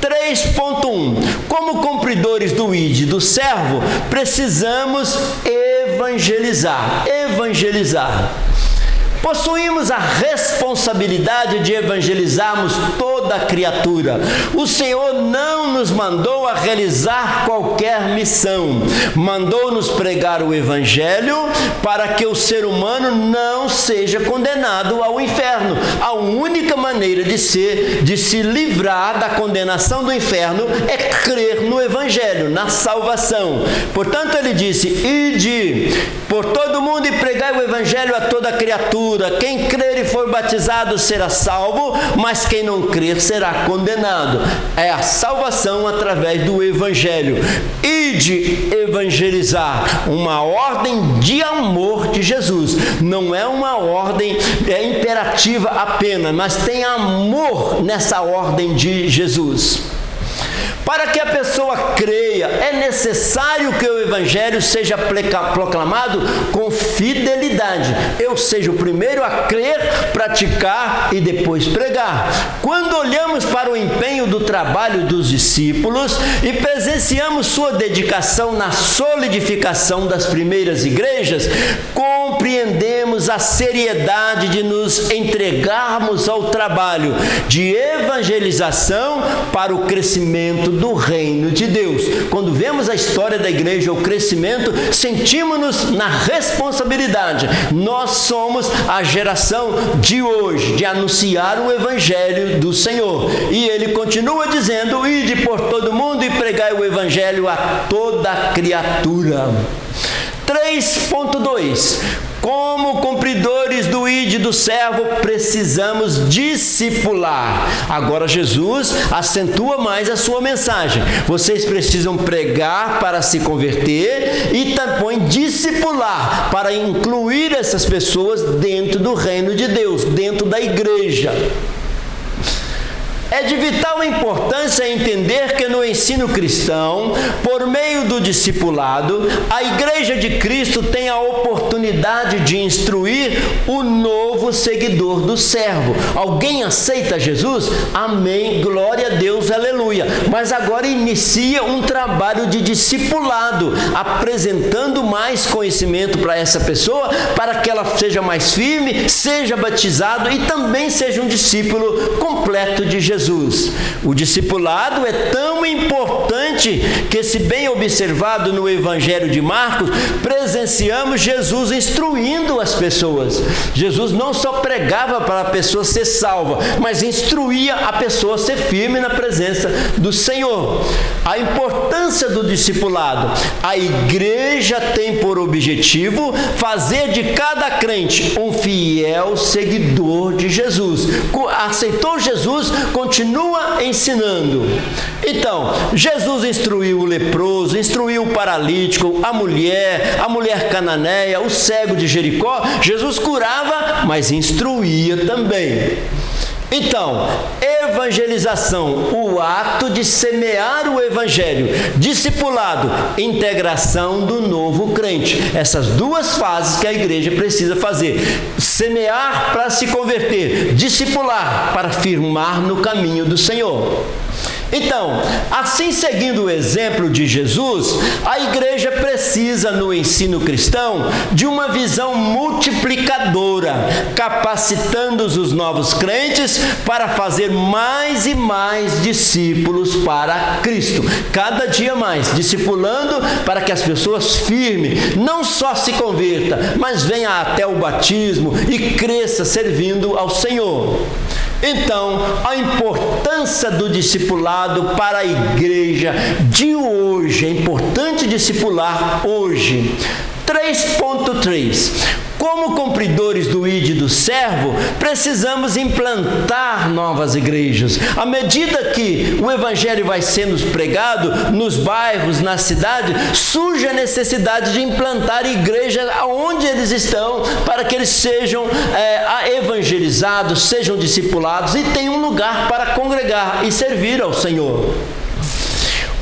3.1. Como cumpridores do ID do servo, precisamos evangelizar. Possuímos a responsabilidade de evangelizarmos toda a criatura. O Senhor não nos mandou a realizar qualquer missão. Mandou-nos pregar o Evangelho para que o ser humano não seja condenado ao inferno. A única maneira de se livrar da condenação do inferno é crer no Evangelho, na salvação. Portanto, ele disse: ide por todo mundo e pregai o Evangelho a toda a criatura. Quem crer e for batizado será salvo, mas quem não crer será condenado. É a salvação através do Evangelho. Ide evangelizar, uma ordem de amor de Jesus. Não é uma ordem imperativa apenas, mas tem amor nessa ordem de Jesus. Para que a pessoa creia, é necessário que o Evangelho seja proclamado com fidelidade. Eu seja o primeiro a crer, praticar e depois pregar. Quando olhamos para o empenho do trabalho dos discípulos e presenciamos sua dedicação na solidificação das primeiras igrejas, compreendemos a seriedade de nos entregarmos ao trabalho de evangelização para o crescimento do reino de Deus. Quando vemos a história da igreja, o crescimento, sentimos-nos na responsabilidade. Nós somos a geração de hoje, de anunciar o Evangelho do Senhor. E ele continua dizendo: ide por todo mundo e pregai o Evangelho a toda criatura. 3.2. Como cumpridores do ID do servo, precisamos discipular. Agora Jesus acentua mais a sua mensagem. Vocês precisam pregar para se converter e também discipular para incluir essas pessoas dentro do reino de Deus, dentro da igreja. É de vital importância entender que no ensino cristão, por meio do discipulado, a Igreja de Cristo tem a oportunidade de instruir o novo seguidor do servo. Alguém aceita Jesus? Amém, glória a Deus, aleluia. Mas agora inicia um trabalho de discipulado, apresentando mais conhecimento para essa pessoa, para que ela seja mais firme, seja batizado e também seja um discípulo completo de Jesus. O discipulado é tão importante que, se bem observado no Evangelho de Marcos, presenciamos Jesus instruindo as pessoas. Jesus não só pregava para a pessoa ser salva, mas instruía a pessoa a ser firme na presença do Senhor. A importância do discipulado. A igreja tem por objetivo fazer de cada crente um fiel seguidor de Jesus. Aceitou Jesus, continua ensinando. Então, Jesus instruiu o leproso, instruiu o paralítico, a mulher cananeia, o cego de Jericó. Jesus curava, mas instruía também. Então, evangelização, o ato de semear o evangelho. Discipulado, integração do novo crente. Essas duas fases que a igreja precisa fazer. Semear para se converter, discipular para firmar no caminho do Senhor. Então, assim seguindo o exemplo de Jesus, a igreja precisa no ensino cristão de uma visão multiplicadora, capacitando os novos crentes para fazer mais e mais discípulos para Cristo, cada dia mais, discipulando para que as pessoas firmem, não só se converta, mas venha até o batismo e cresça servindo ao Senhor. Então, a importância do discipulado para a igreja de hoje, é importante discipular hoje. 3.3. Como cumpridores do ID do servo, precisamos implantar novas igrejas. À medida que o evangelho vai sendo pregado nos bairros, na cidade, surge a necessidade de implantar igrejas onde eles estão, para que eles sejam evangelizados, sejam discipulados e tenham um lugar para congregar e servir ao Senhor.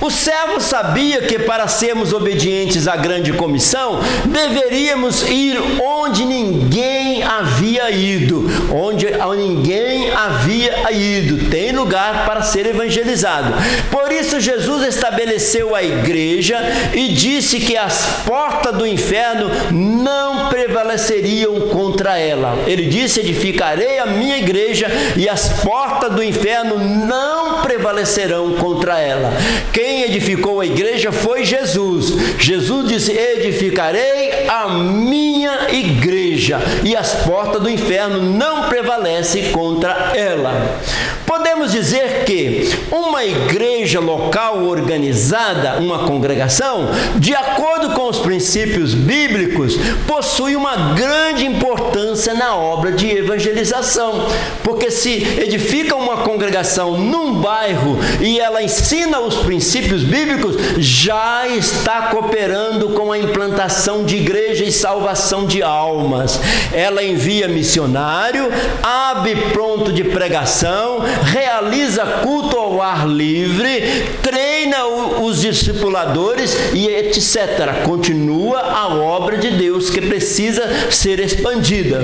O servo sabia que para sermos obedientes à grande comissão, deveríamos ir onde ninguém havia ido. Onde ninguém havia ido. Tem lugar para ser evangelizado. Por isso Jesus estabeleceu a igreja e disse que as portas do inferno não prevaleceriam contra ela. Ele disse: edificarei a minha igreja e as portas do inferno não prevalecerão contra ela. Quem edificou a igreja foi Jesus. Jesus disse: edificarei a minha igreja e as portas do inferno não prevalecem contra ela. Podemos dizer que uma igreja local organizada, uma congregação, de acordo com os princípios bíblicos, possui uma grande importância na obra de evangelização, porque se edifica uma congregação num bairro e ela ensina os princípios bíblicos, já está cooperando com a implantação de igreja e salvação de almas. Ela envia missionário, abre ponto de pregação, realiza culto ao ar livre, treina os discipuladores e etc. Continua a obra de Deus que precisa ser expandida.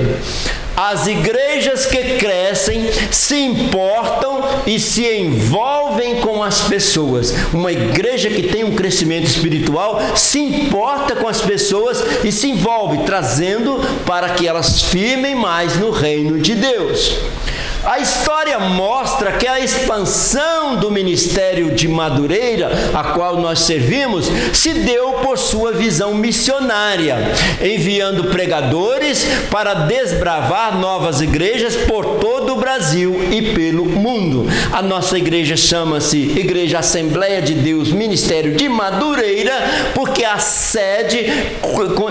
As igrejas que crescem se importam e se envolvem com as pessoas. Uma igreja que tem um crescimento espiritual se importa com as pessoas e se envolve, trazendo para que elas firmem mais no reino de Deus. A história mostra que a expansão do ministério de Madureira, a qual nós servimos, se deu por sua visão missionária, enviando pregadores para desbravar novas igrejas por todo o Brasil e pelo mundo. A nossa igreja chama-se Igreja Assembleia de Deus Ministério de Madureira, porque a sede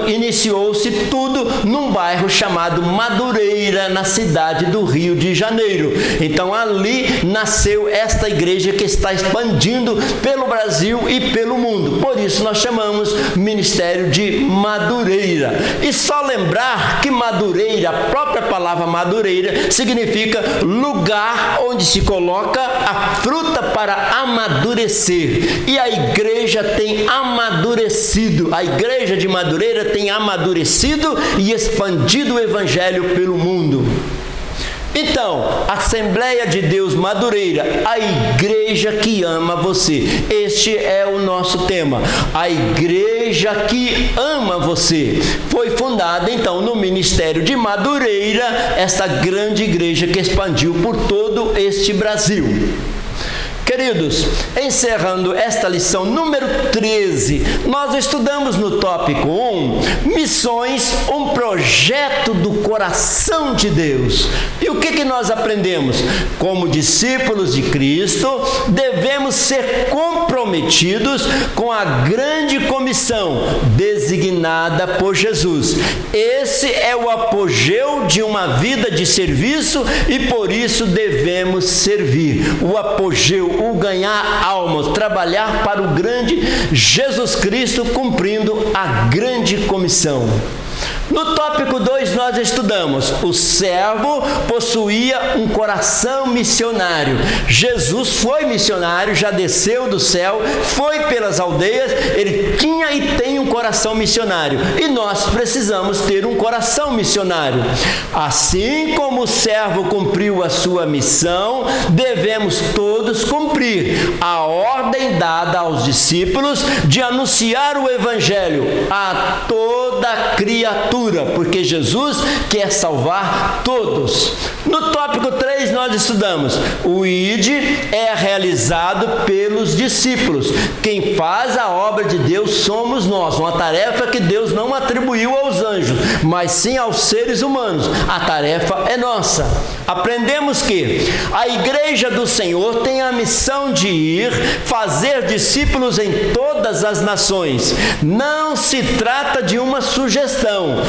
iniciou-se tudo num bairro chamado Madureira, na cidade do Rio de Janeiro. Então ali nasceu esta igreja que está expandindo pelo Brasil e pelo mundo. Por isso nós chamamos Ministério de Madureira. E só lembrar que Madureira, a própria palavra Madureira, significa lugar onde se coloca a fruta para amadurecer. E a igreja tem amadurecido. A igreja de Madureira tem amadurecido e expandido o evangelho pelo mundo. Então, Assembleia de Deus Madureira, a igreja que ama você. Este é o nosso tema, a igreja que ama você. Foi fundada então no Ministério de Madureira, esta grande igreja que expandiu por todo este Brasil. Queridos, encerrando esta lição número 13, nós estudamos no tópico 1, missões, um projeto do coração de Deus. E o que nós aprendemos? Como discípulos de Cristo, devemos ser comprometidos com a grande comissão designada por Jesus. Esse é o apogeu de uma vida de serviço e por isso devemos servir. O apogeu, o ganhar almas, trabalhar para o grande Jesus Cristo, cumprindo a grande comissão. No tópico 2 nós estudamos, o servo possuía um coração missionário. Jesus foi missionário, já desceu do céu, foi pelas aldeias, ele tinha e tem tem um coração missionário e nós precisamos ter um coração missionário. Assim como o servo cumpriu a sua missão, devemos todos cumprir a ordem dada aos discípulos de anunciar o Evangelho a toda criatura, porque Jesus quer salvar todos. No tópico 3 nós estudamos: o ID é realizado pelos discípulos. Quem faz a obra de Deus somos nós, uma tarefa que Deus não atribuiu aos anjos, mas sim aos seres humanos. A tarefa é nossa. Aprendemos que a Igreja do Senhor tem a missão de ir fazer discípulos em todas as nações. Não se trata de uma sugestão,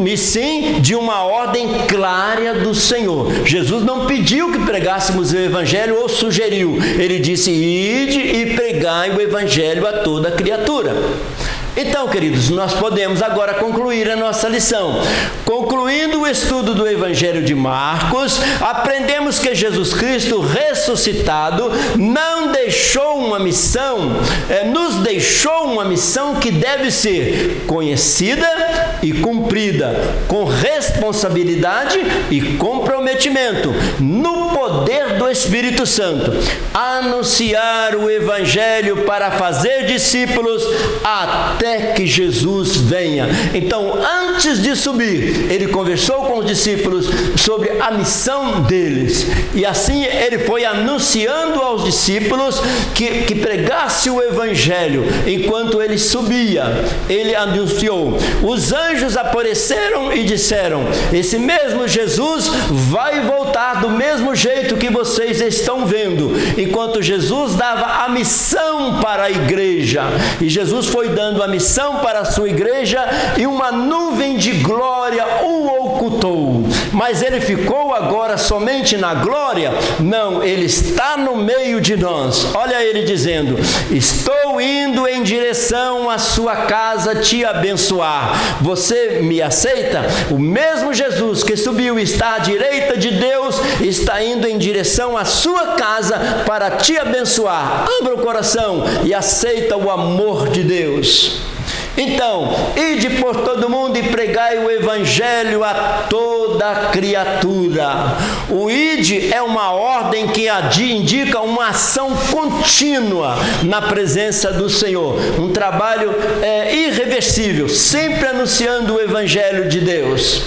e sim de uma ordem clara do Senhor. Jesus não pediu que pregássemos o Evangelho ou sugeriu. Ele disse: ide e pregai o Evangelho a toda criatura. Então, queridos, nós podemos agora concluir a nossa lição. Concluindo o estudo do Evangelho de Marcos, aprendemos que Jesus Cristo ressuscitado não deixou uma missão, nos deixou uma missão que deve ser conhecida e cumprida, com responsabilidade e comprometimento, no poder do Espírito Santo. Anunciar o Evangelho para fazer discípulos até que Jesus venha. Então, antes de subir, ele conversou com os discípulos sobre a missão deles. E assim ele foi anunciando aos discípulos que pregasse o Evangelho. Enquanto ele subia, ele anunciou. Os anjos apareceram e disseram: esse mesmo Jesus vai voltar do mesmo jeito que vocês estão vendo. Enquanto Jesus dava a missão para a igreja. E Jesus foi dando a missão para a sua igreja e uma nuvem de glória o ocultou. Mas ele ficou agora somente na glória? Não, ele está no meio de nós. Olha ele dizendo: estou indo em direção à sua casa te abençoar. Você me aceita? O mesmo Jesus que subiu e está à direita de Deus está indo em direção à sua casa para te abençoar. Abra o coração e aceita o amor de Deus. Então, ide por todo mundo e pregai o Evangelho a toda criatura. O ide é uma ordem que indica uma ação contínua na presença do Senhor. Um trabalho irreversível, sempre anunciando o Evangelho de Deus.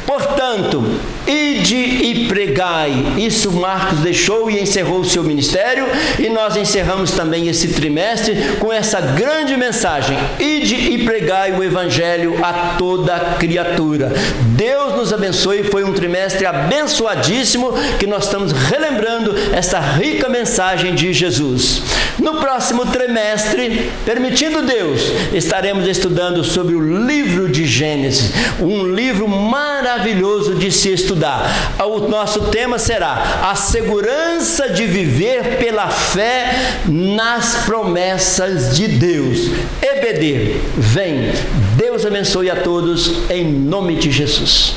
Portanto, ide e pregai. Isso Marcos deixou e encerrou o seu ministério, e nós encerramos também esse trimestre com essa grande mensagem: ide e pregai o Evangelho a toda criatura. Deus nos abençoe. Foi um trimestre abençoadíssimo que nós estamos relembrando essa rica mensagem de Jesus. No próximo trimestre, permitindo Deus, estaremos estudando sobre o livro de Gênesis, um livro maravilhoso de se estudar. O nosso tema será a segurança de viver pela fé nas promessas de Deus. EBD, vem. Deus abençoe a todos em nome de Jesus.